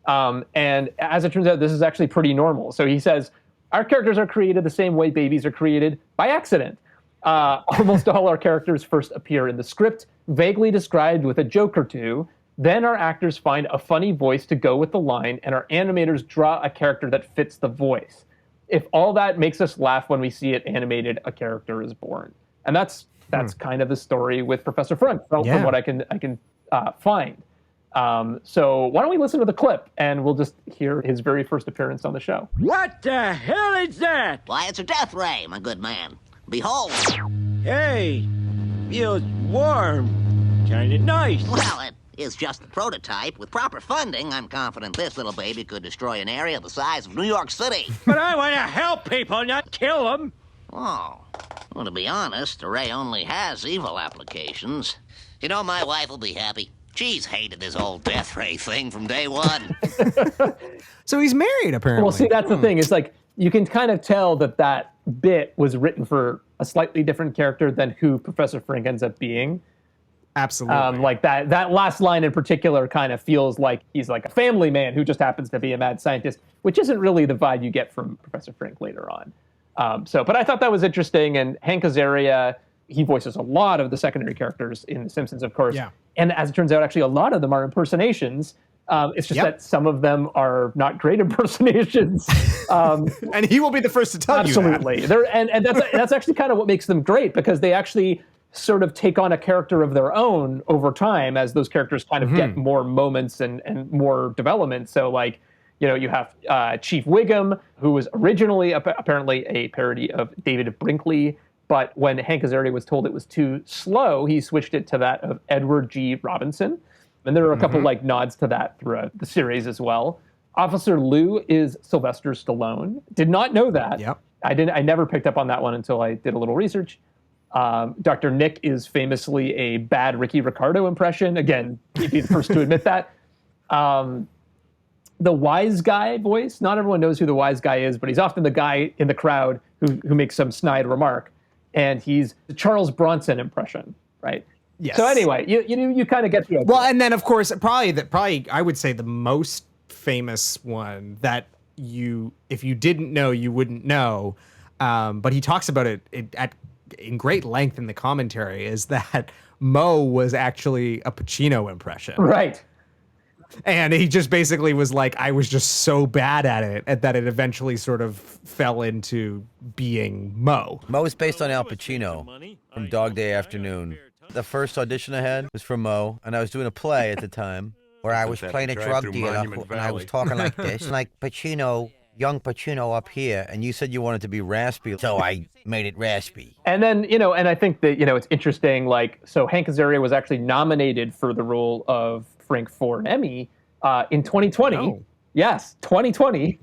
And as it turns out, this is actually pretty normal. So he says, our characters are created the same way babies are created, by accident. Almost all our characters first appear in the script, vaguely described with a joke or two. Then our actors find a funny voice to go with the line, and our animators draw a character that fits the voice. If all that makes us laugh when we see it animated, a character is born. And that's kind of the story with Professor Frink, from what I can find. So why don't we listen to the clip, and we'll just hear his very first appearance on the show. What the hell is that? Why, it's a death ray, my good man. Behold. Hey, feels warm. Kinda nice. Well, it is just the prototype. With proper funding, I'm confident this little baby could destroy an area the size of New York City. But I want to help people, not kill them. Oh, well, to be honest, the ray only has evil applications. My wife will be happy. She's hated this whole death ray thing from day one. So he's married, apparently. Well, see, that's the thing. It's like, you can kind of tell that bit was written for a slightly different character than who Professor Frink ends up being. Absolutely. Like that last line in particular kind of feels like he's like a family man who just happens to be a mad scientist, which isn't really the vibe you get from Professor Frink later on. But I thought that was interesting. And Hank Azaria, he voices a lot of the secondary characters in The Simpsons, of course. Yeah. And as it turns out, actually, a lot of them are impersonations. It's just that some of them are not great impersonations. And he will be the first to tell you that. Absolutely. And that's actually kind of what makes them great, because they actually sort of take on a character of their own over time as those characters kind of get more moments and more development. So like, you have Chief Wiggum, who was originally apparently a parody of David Brinkley. But when Hank Azaria was told it was too slow, he switched it to that of Edward G. Robinson. And there are a couple like nods to that throughout the series as well. Officer Lou is Sylvester Stallone. Did not know that. Yep. I never picked up on that one until I did a little research. Dr. Nick is famously a bad Ricky Ricardo impression. Again, he'd be the first to admit that. The wise guy voice, not everyone knows who the wise guy is, but he's often the guy in the crowd who makes some snide remark. And he's the Charles Bronson impression, right? Yes. So anyway, you kind of get the idea. Well, and then of course, probably I would say the most famous one that if you didn't know, you wouldn't know. But he talks about it in great length in the commentary, is that Moe was actually a Pacino impression. Right. And he just basically was like, I was just so bad at it that it eventually sort of fell into being Moe. Moe is based on Al Pacino from Dog Day Afternoon. The first audition I had was for Moe, and I was doing a play at the time where I was playing a drug dealer, and I was talking like this, like Pacino, young Pacino up here, and you said you wanted to be raspy, so I made it raspy. And then, and I think that, it's interesting, so Hank Azaria was actually nominated for the role of Frink for an Emmy in 2020. Oh. Yes, 2020.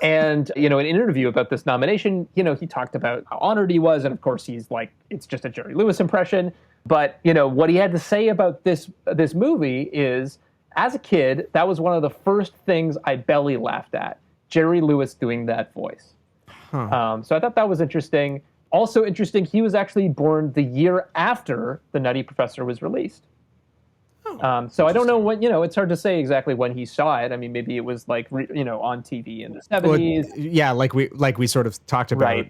And, in an interview about this nomination, he talked about how honored he was. And of course, he's like, it's just a Jerry Lewis impression. But, what he had to say about this movie is, as a kid, that was one of the first things I belly laughed at. Jerry Lewis doing that voice. So I thought that was interesting. Also interesting, he was actually born the year after The Nutty Professor was released. So I don't know when, it's hard to say exactly when he saw it. I mean, maybe it was like, on TV in the 70s. Well, yeah, like we sort of talked about,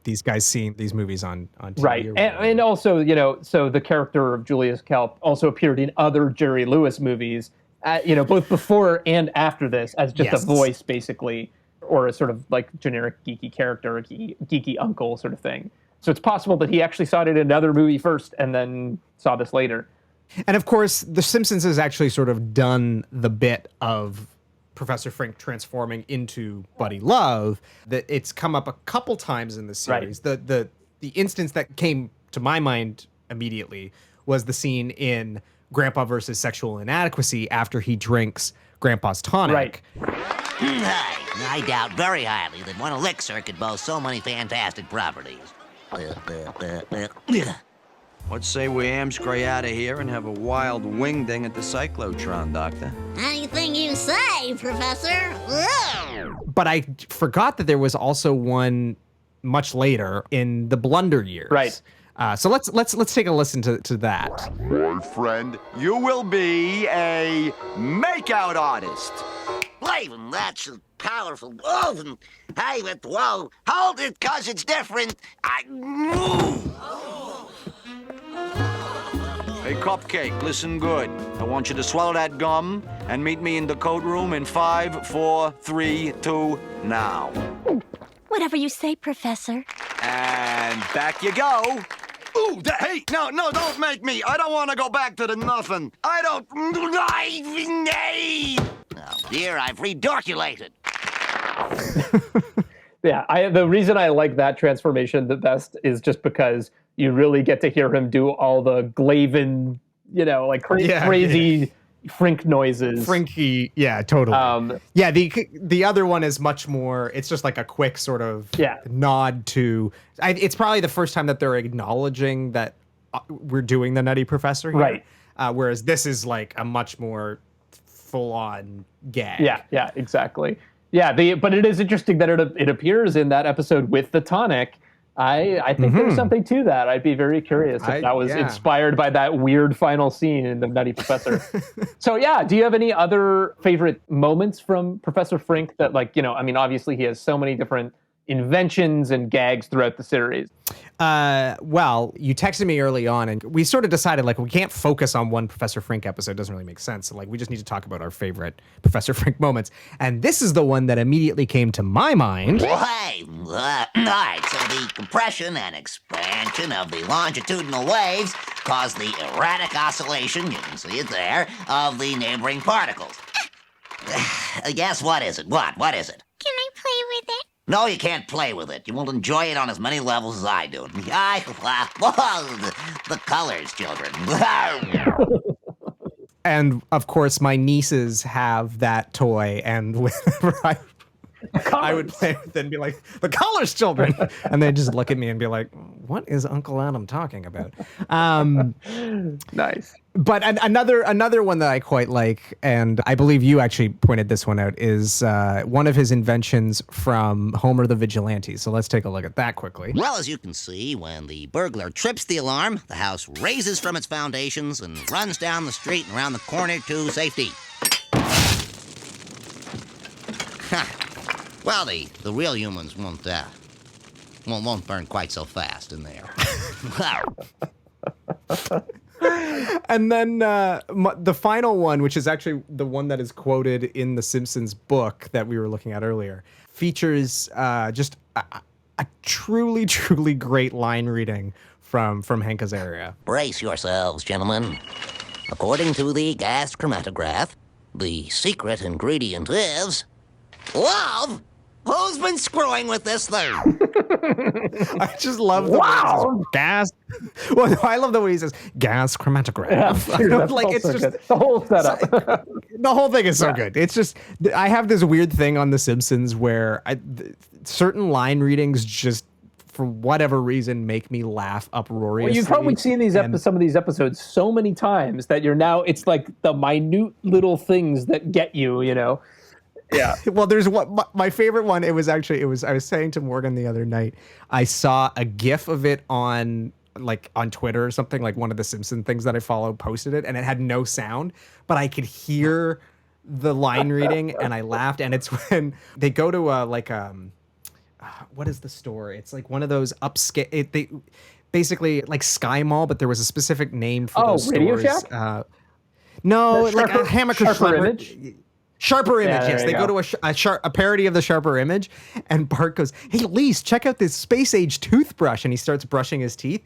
these guys seeing these movies on TV. Right. And also, so the character of Julius Kelp also appeared in other Jerry Lewis movies, both before and after this as just a voice, basically, or a sort of like generic geeky character, a geeky uncle sort of thing. So it's possible that he actually saw it in another movie first and then saw this later. And of course, The Simpsons has actually sort of done the bit of Professor Frink transforming into Buddy Love. That it's come up a couple times in the series. Right. The instance that came to my mind immediately was the scene in Grandpa versus Sexual Inadequacy after he drinks Grandpa's tonic. Right. I doubt very highly that one elixir could boast so many fantastic properties. What say we amscray out of here and have a wild wingding at the cyclotron, Doctor? Anything you say, Professor. But I forgot that there was also one much later in the Blunder years. Right. So let's take a listen to that. My friend, you will be a makeout artist. Laven, that's a powerful woven. Hey, but whoa, hold it, cause it's different. Hey, Cupcake, listen good. I want you to swallow that gum and meet me in the coat room in 5, 4, 3, 2, now. Whatever you say, Professor. And back you go. Ooh, hey, no, don't make me. I don't want to go back to the nothing. I don't. Oh, dear, I've redoculated. Yeah, the reason I like that transformation the best is just because you really get to hear him do all the Glaven, crazy Frink noises. Frinky, yeah, totally. The other one is much more, it's just like a quick sort of nod to, it's probably the first time that they're acknowledging that we're doing the Nutty Professor here. Right. Whereas this is like a much more full-on gag. Yeah, exactly. Yeah, but it is interesting that it appears in that episode with the tonic. I think there's something to that. I'd be very curious if that was inspired by that weird final scene in The Nutty Professor. So yeah, do you have any other favorite moments from Professor Frink that obviously he has so many different inventions and gags throughout the series? Well, you texted me early on and we sort of decided we can't focus on one Professor Frink episode. It doesn't really make sense. So we just need to talk about our favorite Professor Frink moments. And this is the one that immediately came to my mind. Well, hey, all right, so the compression and expansion of the longitudinal waves cause the erratic oscillation, you can see it there, of the neighboring particles. Guess what is it? What is it? Can I play with it? No, you can't play with it. You won't enjoy it on as many levels as I do. The colors, children. And, of course, my nieces have that toy, and whenever I would play with it and be like, the colors, children! And they'd just look at me and be like, what is Uncle Adam talking about? Nice. But another one that I quite like, and I believe you actually pointed this one out, is one of his inventions from Homer the Vigilante. So let's take a look at that quickly. Well, as you can see, when the burglar trips the alarm, the house raises from its foundations and runs down the street and around the corner to safety. Well, the real humans won't burn quite so fast in there. And then the final one, which is actually the one that is quoted in the Simpsons book that we were looking at earlier, features just a truly, truly great line reading from Hank Azaria. Brace yourselves, gentlemen. According to the gas chromatograph, the secret ingredient is love. Who's been screwing with this thing? I just love the way he says gas. Well, no, I love the way he says gas chromatograph. Yeah, it's just good. The whole setup. The whole thing is so good. It's just, I have this weird thing on The Simpsons where certain line readings just, for whatever reason, make me laugh uproariously. Well, you've probably seen some of these episodes so many times that it's like the minute little things that get you, Yeah. Well, there's one. My favorite one. I was saying to Morgan the other night. I saw a GIF of it on Twitter or something. Like one of the Simpsons things that I follow posted it, and it had no sound, but I could hear the line reading, and I laughed. And it's when they go to what is the store? It's like one of those upscale. They basically like Sky Mall, but there was a specific name for those Radio stores. Shack? No, like a Hammaker Sharper Image. Sharper Image, Yeah, yes. They go to a parody of the Sharper Image, and Bart goes, "Hey, Lise, check out this space-age toothbrush," and he starts brushing his teeth.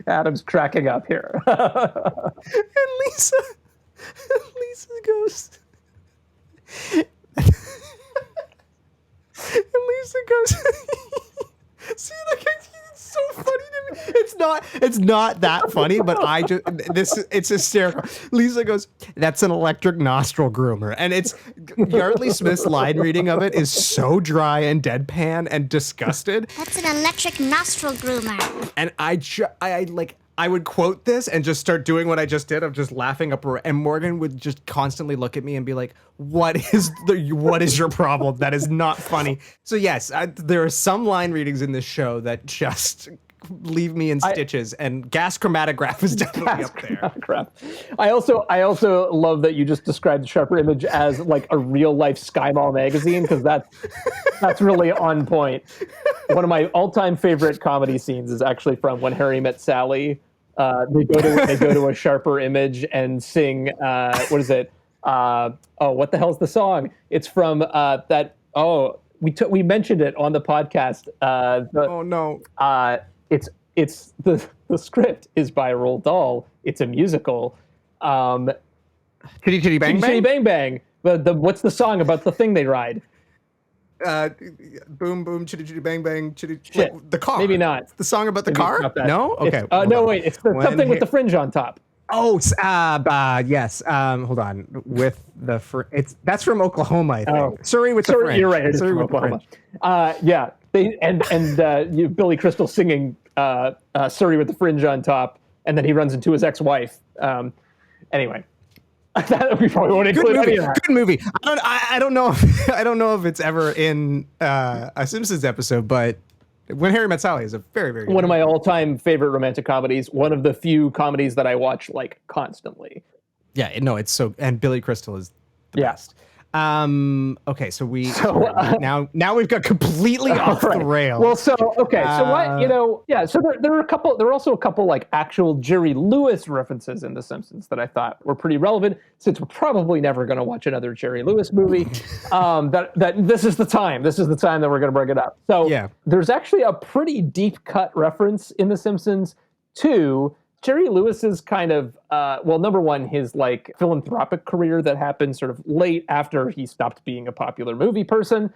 Adam's cracking up here. And Lisa goes, see, like, it's so funny to me. It's not that funny, but it's hysterical. Lisa goes, "That's an electric nostril groomer," and it's Yardley Smith's line reading of it is so dry and deadpan and disgusted. That's an electric nostril groomer. And I would quote this and just start doing what I just did of just laughing up, and Morgan would just constantly look at me and be like, what is your problem? That is not funny. So yes, there are some line readings in this show that just leave me in stitches, and Gas Chromatograph is definitely up there. I also love that you just described the Sharper Image as like a real life Sky Mall magazine, because that's really on point. One of my all-time favorite comedy scenes is actually from When Harry Met Sally. They go to a Sharper Image and sing what is it? What the hell's the song? It's from we mentioned it on the podcast. It's the script is by Roald Dahl. It's a musical. Chitty Chitty Bang Bang? Chitty Bang Bang. But what's the song about the thing they ride? Boom boom chitty chitty bang bang chitty. Shit. The car. Maybe not. The song about the Maybe car? No? Okay. No, wait. It's something with the fringe on top. Oh, yes. Hold on. With the that's from Oklahoma, I think. Oh. Surrey with the fringe. You're right. It's Surrey from with the Oklahoma. fringe. Yeah. Billy Crystal singing Surrey with the fringe on top, and then he runs into his ex-wife. Anyway. We probably won't include any of that. Good movie. I don't know if it's ever in a Simpsons episode, but When Harry Met Sally is a very, very good one of movie. my all-time favorite romantic comedies. One of the few comedies that I watch like constantly. Yeah, no, it's so, and Billy Crystal is the best. Okay, so now we've got completely off the rails. Well, so what, so there are also a couple like actual Jerry Lewis references in The Simpsons that I thought were pretty relevant, since we're probably never going to watch another Jerry Lewis movie. That this is the time that we're going to bring it up. So there's actually a pretty deep cut reference in The Simpsons to Jerry Lewis's kind of, number one, his like philanthropic career that happened sort of late after he stopped being a popular movie person.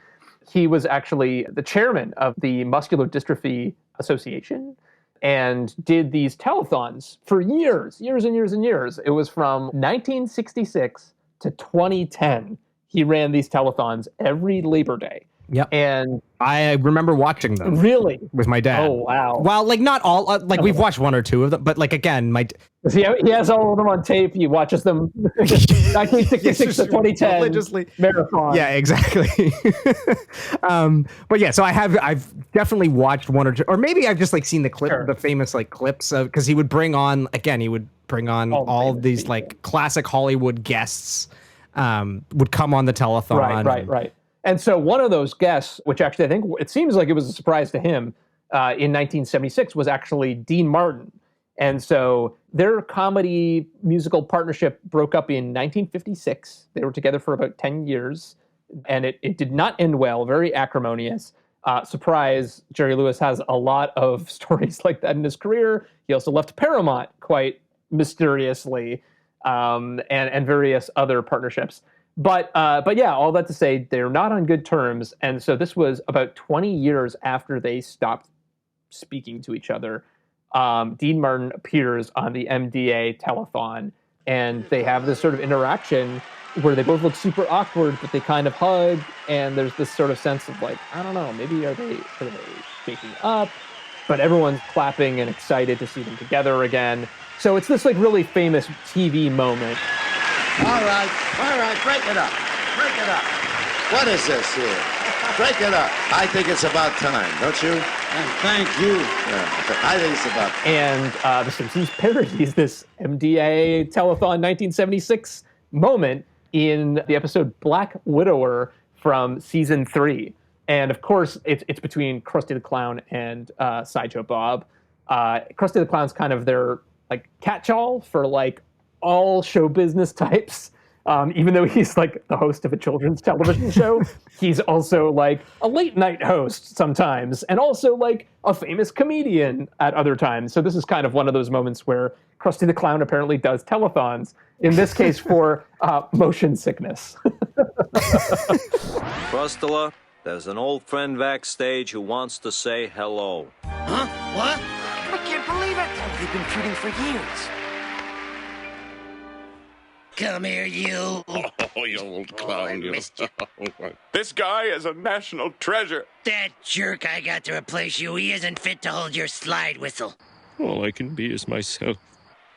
He was actually the chairman of the Muscular Dystrophy Association and did these telethons for years and years. It was from 1966 to 2010. He ran these telethons every Labor Day. Yep. And I remember watching them. Really? With my dad. Oh, wow. Well, like not all, we've watched one or two of them, but like again, he has all of them on tape. He watches them 1966 to 2010 religiously. Marathon. Yeah, exactly. But yeah, so I've definitely watched one or two, or maybe I've just like seen the famous like clips of, because he would bring on all of these like classic Hollywood guests would come on the telethon. Right. And so one of those guests, which actually I think it seems like it was a surprise to him, in 1976 was actually Dean Martin. And so their comedy musical partnership broke up in 1956. They were together for about 10 years, and it did not end well, very acrimonious. Surprise, Jerry Lewis has a lot of stories like that in his career. He also left Paramount quite mysteriously, and various other partnerships. But yeah, all that to say, they're not on good terms. And so this was about 20 years after they stopped speaking to each other. Dean Martin appears on the MDA telethon, and they have this sort of interaction where they both look super awkward, but they kind of hug. And there's this sort of sense of like, I don't know, maybe are they shaking up? But everyone's clapping and excited to see them together again. So it's this like really famous TV moment All right, break it up. Break it up. What is this here? Break it up. I think it's about time, don't you? And thank you. Yeah, I think it's about time. And The Simpsons parodies this MDA Telethon 1976 moment in the episode Black Widower from season 3. And of course, it's between Krusty the Clown and Sideshow Bob. Krusty the Clown's kind of their like catch-all for like all show business types. Even though he's like the host of a children's television show, he's also like a late night host sometimes, and also like a famous comedian at other times. So this is kind of one of those moments where Krusty the Clown apparently does telethons, in this case for motion sickness. Crustula, there's an old friend backstage who wants to say hello. Huh? What? I can't believe it. They've been feuding for years. Come here, you. Oh, you old clown. You. Missed you. This guy is a national treasure. That jerk I got to replace you, he isn't fit to hold your slide whistle. All I can be is myself.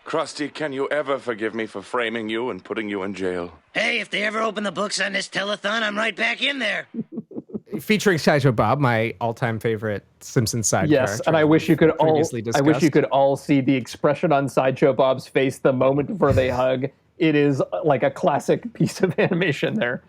Krusty, can you ever forgive me for framing you and putting you in jail? Hey, if they ever open the books on this telethon, I'm right back in there. Featuring Sideshow Bob, my all-time favorite Simpsons side Yes, character. and I wish you could all. Discussed. I wish you could all see the expression on Sideshow Bob's face the moment before they hug. It is like a classic piece of animation there.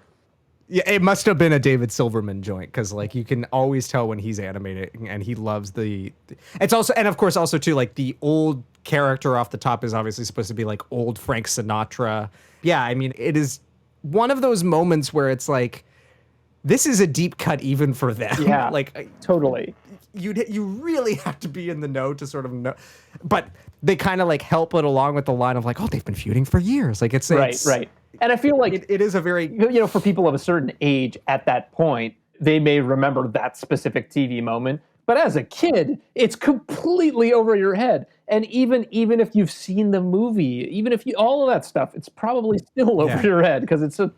Yeah, it must have been a David Silverman joint because like you can always tell when he's animating, and he loves it's also, and of course also too, like the old character off the top is obviously supposed to be like old Frank Sinatra. Yeah, I mean it is one of those moments where it's like this is a deep cut even for them. Yeah, like totally. You really have to be in the know to sort of know, but they kind of like help it along with the line of like, oh, they've been feuding for years. Like it's right. And I feel like it is a very, for people of a certain age at that point, they may remember that specific TV moment. But as a kid, it's completely over your head. And even if you've seen the movie, even if you all of that stuff, it's probably still over your head because it's a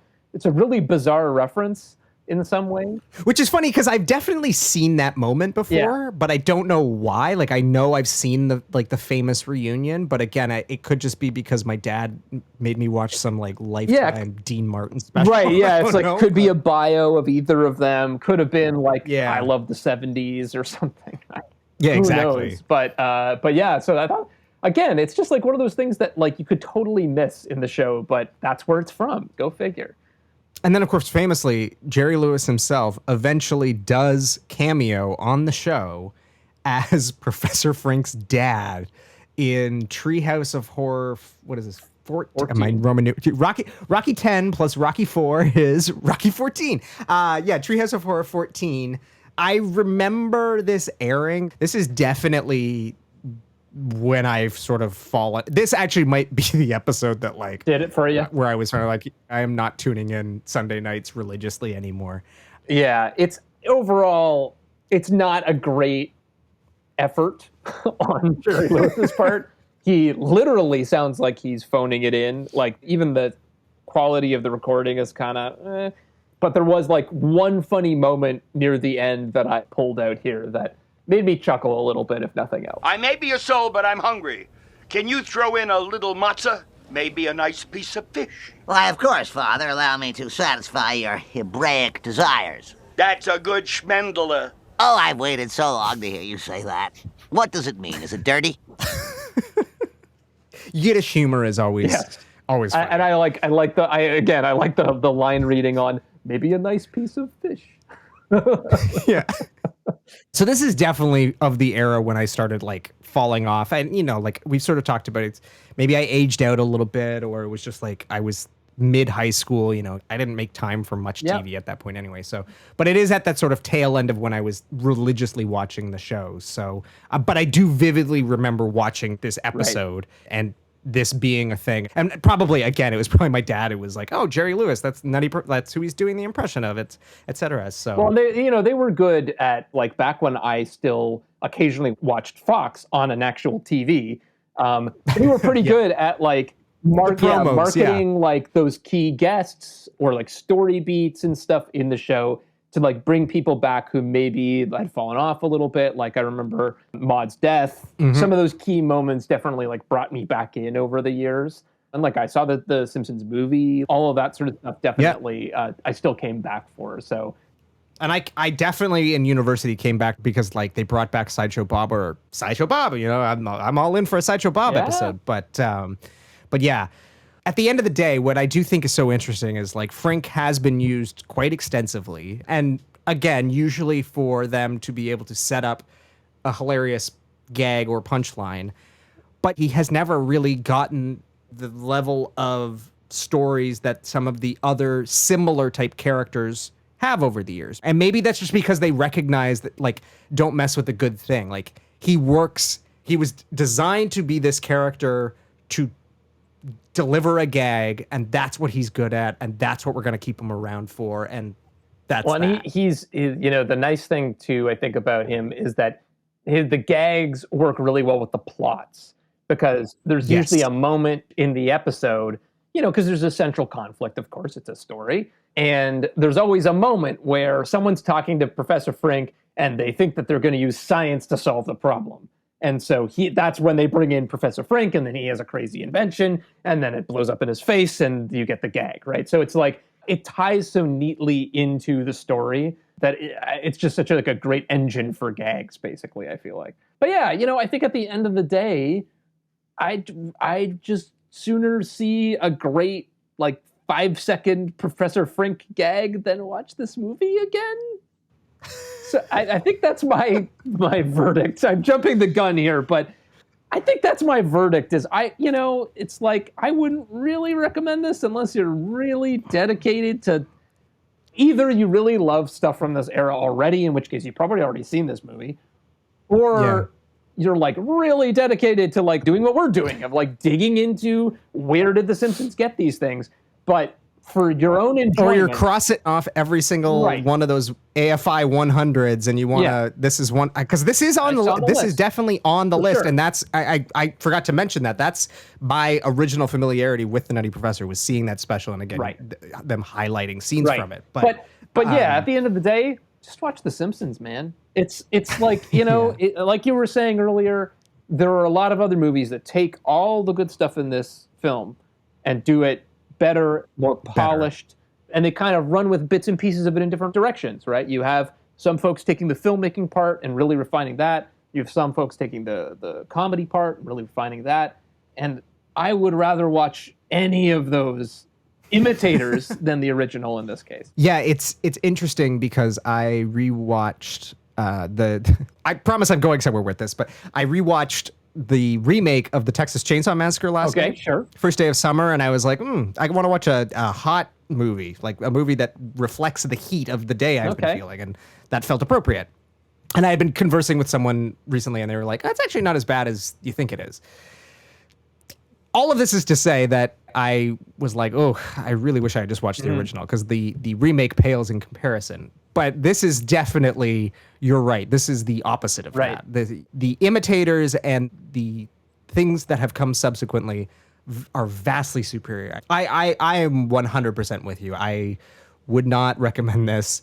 really bizarre reference in some way. Which is funny because I've definitely seen that moment before, but I don't know why. Like I know I've seen the famous reunion, but again, it could just be because my dad made me watch some like Lifetime Dean Martin special. Right, yeah, it's like could be a bio of either of them, could have been like I love the 70s or something. Yeah, Who exactly. knows? But yeah, so I thought again, it's just like one of those things that like you could totally miss in the show, but that's where it's from. Go figure. And then, of course, famously, Jerry Lewis himself eventually does cameo on the show as Professor Frink's dad in Treehouse of Horror. What is this? 14. Am I Roman? Rocky 10 plus Rocky 4 is Rocky 14. Treehouse of Horror 14. I remember this airing. This is definitely when I've sort of fallen. This actually might be the episode that like did it for you, where I was sort of like, I am not tuning in Sunday nights religiously anymore. Yeah, it's overall, it's not a great effort on Jerry Lewis's part. He literally sounds like he's phoning it in. Like even the quality of the recording is kind of, but there was like one funny moment near the end that I pulled out here that made me chuckle a little bit, if nothing else. I may be a soul, but I'm hungry. Can you throw in a little matzah? Maybe a nice piece of fish. Why, of course, Father. Allow me to satisfy your Hebraic desires. That's a good schmendele. Oh, I've waited so long to hear you say that. What does it mean? Is it dirty? Yiddish humor is always funny. And I like the line reading on maybe a nice piece of fish. Yeah. So this is definitely of the era when I started like falling off, and like we've sort of talked about it. Maybe I aged out a little bit, or it was just like I was mid high school. I didn't make time for much TV at that point anyway. So, but it is at that sort of tail end of when I was religiously watching the show. So, but I do vividly remember watching this episode and this being a thing. And probably, again, it was probably my dad who was like, oh, Jerry Lewis, that's Nutty, that's who he's doing the impression of, it, et cetera. So, well, they were good at, like, back when I still occasionally watched Fox on an actual TV, they were pretty good at, like, marketing, like, those key guests or, like, story beats and stuff in the show to, like, bring people back who maybe had fallen off a little bit. Like, I remember Maud's death. Mm-hmm. Some of those key moments definitely, like, brought me back in over the years. And like I saw the Simpsons movie, all of that sort of stuff definitely I still came back for. So And I definitely in university came back because like they brought back Sideshow Bob, you know, I'm all in for a Sideshow Bob episode. But yeah, at the end of the day, what I do think is so interesting is like Frink has been used quite extensively. And again, usually for them to be able to set up a hilarious gag or punchline, but he has never really gotten the level of stories that some of the other similar type characters have over the years. And maybe that's just because they recognize that, like, don't mess with a good thing. Like, he was designed to be this character to deliver a gag, and that's what he's good at, and that's what we're going to keep him around for, and that's and he's, you know, the nice thing, too, I think about him is that the gags work really well with the plots, because there's usually a moment in the episode, you know, because there's a central conflict, of course, it's a story. And there's always a moment where someone's talking to Professor Frink and they think that they're going to use science to solve the problem. And so that's when they bring in Professor Frink, and then he has a crazy invention, and then it blows up in his face, and you get the gag, right? So it's like, it ties so neatly into the story that it's just such a great engine for gags, basically, I feel like. But yeah, you know, I think at the end of the day, I just sooner see a great, like, 5-second Professor Frink gag than watch this movie again. So I think that's my verdict. I'm jumping the gun here, but I think that's my verdict is it's like, I wouldn't really recommend this unless you're really dedicated to either you really love stuff from this era already, in which case you've probably already seen this movie, or you're like really dedicated to like doing what we're doing of like digging into where did the Simpsons get these things. But for your own enjoyment, or you're crossing off every single one of those AFI 100s, and you want to. This is one because this is on the list. This is definitely on the list, and that's I forgot to mention that. That's my original familiarity with the Nutty Professor was seeing that special, and again them highlighting scenes from it. But yeah, at the end of the day, just watch The Simpsons, man. It's like, you know, like you were saying earlier, there are a lot of other movies that take all the good stuff in this film and do it better, more polished, and they kind of run with bits and pieces of it in different directions, right? You have some folks taking the filmmaking part and really refining that. You have some folks taking the comedy part and really refining that. And I would rather watch any of those imitators than the original in this case. Yeah, it's interesting because I rewatched I promise I'm going somewhere with this, but I rewatched the remake of the Texas Chainsaw Massacre last night. Okay, sure. First day of summer, and I was like, I want to watch a hot movie, like a movie that reflects the heat of the day I've been feeling, and that felt appropriate. And I had been conversing with someone recently, and they were like, that's actually not as bad as you think it is. All of this is to say that I was like, oh, I really wish I had just watched the original, because the remake pales in comparison. But this is definitely, you're right, this is the opposite of that. The imitators and the things that have come subsequently are vastly superior. I am 100% with you. I would not recommend this.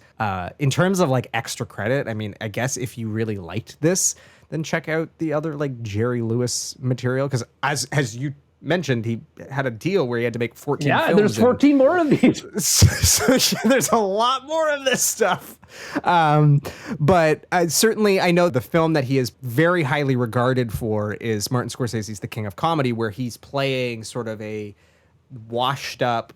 In terms of like extra credit, I mean, I guess if you really liked this, then check out the other like Jerry Lewis material, because as you mentioned, he had a deal where he had to make 14 films. Yeah, there's 14 more of these. So there's a lot more of this stuff. But certainly I know the film that he is very highly regarded for is Martin Scorsese's The King of Comedy, where he's playing sort of a washed up,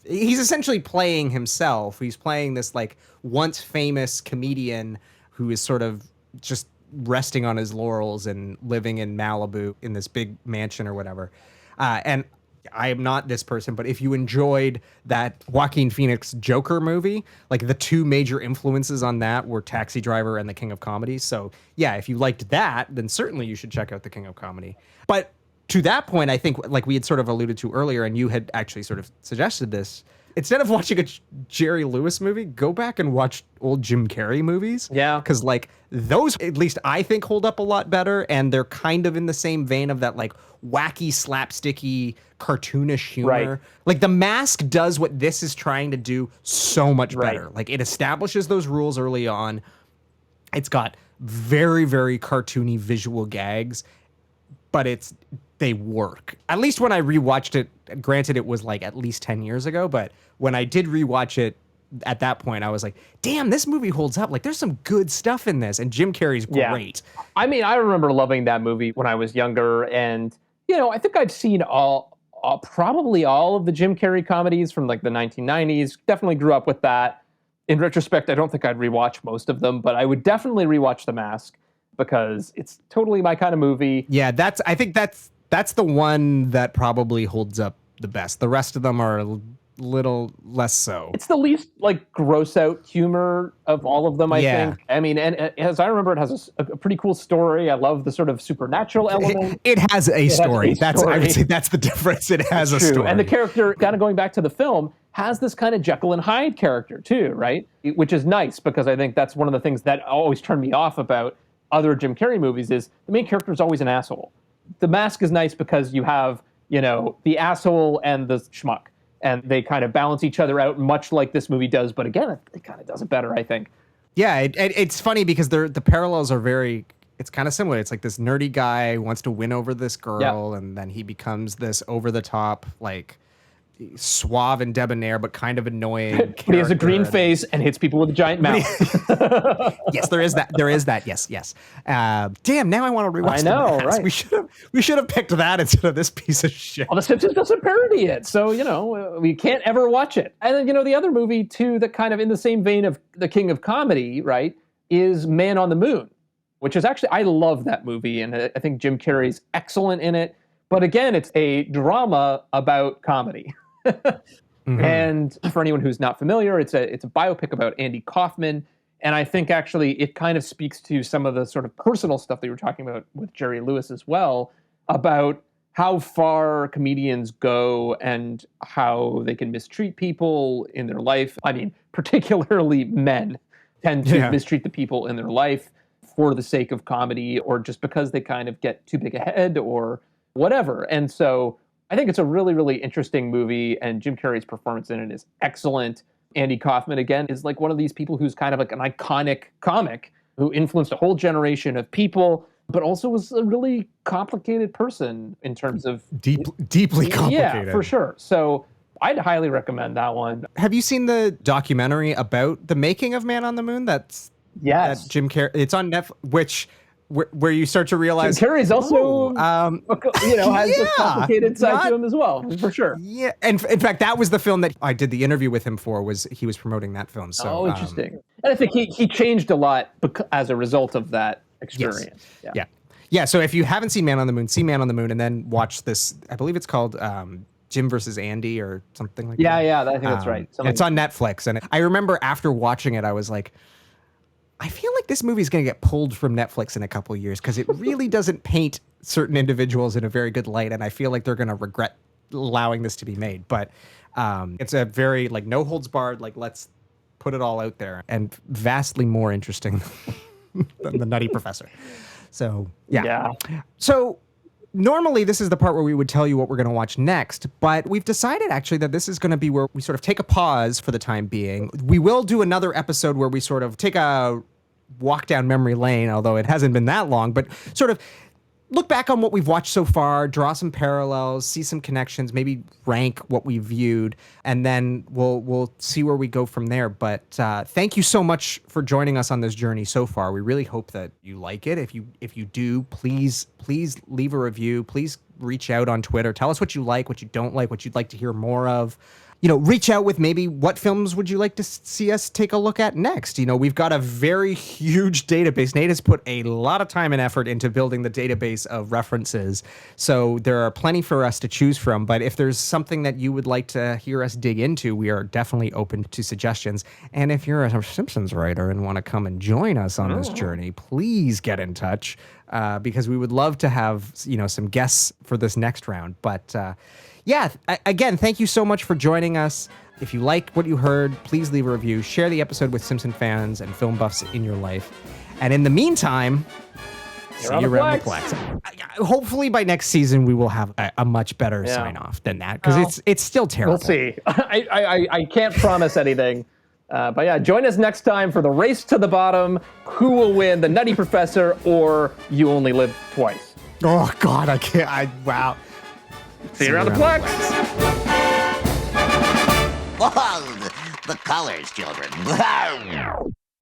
he's essentially playing himself. He's playing this like once famous comedian who is sort of just resting on his laurels and living in Malibu in this big mansion or whatever. And I am not this person, but if you enjoyed that Joaquin Phoenix Joker movie, like the two major influences on that were Taxi Driver and The King of Comedy. So yeah, if you liked that, then certainly you should check out The King of Comedy. But to that point, I think like we had sort of alluded to earlier, and you had actually sort of suggested this, instead of watching a Jerry Lewis movie, go back and watch old Jim Carrey movies. Yeah. Because like those, at least I think, hold up a lot better, and they're kind of in the same vein of that like wacky, slapsticky, cartoonish humor. Right. Like The Mask does what this is trying to do so much better. Like it establishes those rules early on. It's got very, very cartoony visual gags, but it's they work. At least when I rewatched it, granted it was like at least 10 years ago, but when I did rewatch it at that point, I was like, damn, this movie holds up. Like there's some good stuff in this, and Jim Carrey's great. I mean, I remember loving that movie when I was younger, and I think I'd seen probably all of the Jim Carrey comedies from like the 1990s. Definitely grew up with that. In retrospect, I don't think I'd rewatch most of them, but I would definitely rewatch The Mask because it's totally my kind of movie. Yeah, I think that's the one that probably holds up the best. The rest of them are a little less so. It's the least like gross out humor of all of them, I think. I mean, and as I remember, it has a pretty cool story. I love the sort of supernatural element. It has a story. I would say that's the difference. It has a story. And the character, kind of going back to the film, has this kind of Jekyll and Hyde character too, right? Which is nice because I think that's one of the things that always turned me off about other Jim Carrey movies is the main character is always an asshole. The Mask is nice because you have, the asshole and the schmuck, and they kind of balance each other out much like this movie does. But again, it kind of does it better, I think. Yeah, it's funny because the parallels are it's kind of similar. It's like this nerdy guy wants to win over this girl, and then he becomes this over-the-top, like, suave and debonair, but kind of annoying. But he has a green face and hits people with a giant mouth. Yes, there is that. Yes. Damn, now I want to rewatch. I know, The Mask. right? We should have picked that instead of this piece of shit. Well, The Simpsons doesn't parody it, so we can't ever watch it. And then the other movie too, that kind of in the same vein of the King of Comedy, right, is Man on the Moon, which is actually I love that movie, and I think Jim Carrey's excellent in it. But again, it's a drama about comedy. Mm-hmm. And for anyone who's not familiar, it's a biopic about Andy Kaufman. And I think actually it kind of speaks to some of the sort of personal stuff that you were talking about with Jerry Lewis as well, about how far comedians go and how they can mistreat people in their life. I mean, particularly men tend to mistreat the people in their life for the sake of comedy or just because they kind of get too big a head or whatever. And so I think it's a really, really interesting movie, and Jim Carrey's performance in it is excellent. Andy Kaufman, again, is like one of these people who's kind of like an iconic comic who influenced a whole generation of people, but also was a really complicated person in terms of... Deeply complicated. Yeah, for sure. So I'd highly recommend that one. Have you seen the documentary about the making of Man on the Moon? That Jim Carrey... It's on Netflix, where you start to realize Jim Carrey's also, has a complicated side to him as well, for sure. Yeah, and in fact, that was the film that I did the interview with him for. He was promoting that film. So, interesting. And I think he changed a lot as a result of that experience. Yes. Yeah. So if you haven't seen Man on the Moon, see Man on the Moon, and then watch this. I believe it's called Jim versus Andy or something like that. Yeah, I think that's right. It's on Netflix, and I remember after watching it, I was like, I feel like this movie is going to get pulled from Netflix in a couple of years because it really doesn't paint certain individuals in a very good light, and I feel like they're going to regret allowing this to be made. But it's a very like no holds barred, like let's put it all out there, and vastly more interesting than the Nutty Professor. So yeah. So normally this is the part where we would tell you what we're going to watch next, but we've decided actually that this is going to be where we sort of take a pause for the time being. We will do another episode where we sort of take a walk down memory lane, although it hasn't been that long, but sort of look back on what we've watched so far, draw some parallels, see some connections, maybe rank what we viewed, and then we'll see where we go from there. But thank you so much for joining us on this journey so far. We really hope that you like it. If you do, please leave a review. Please reach out on Twitter. Tell us what you like, what you don't like, what you'd like to hear more of. Reach out with maybe what films would you like to see us take a look at next. We've got a very huge database. Nate has put a lot of time and effort into building the database of references. So there are plenty for us to choose from. But if there's something that you would like to hear us dig into, we are definitely open to suggestions. And if you're a Simpsons writer and want to come and join us on this journey, please get in touch because we would love to have, some guests for this next round. But again, thank you so much for joining us. If you like what you heard, please leave a review. Share the episode with Simpson fans and film buffs in your life. And in the meantime, see you around the Plex. Hopefully by next season, we will have a much better sign off than that because it's still terrible. We'll see. I can't promise anything. But join us next time for the race to the bottom. Who will win, the Nutty Professor or You Only Live Twice? Oh, God, I can't. Wow. See you around the Plex. Oh, the colors, children.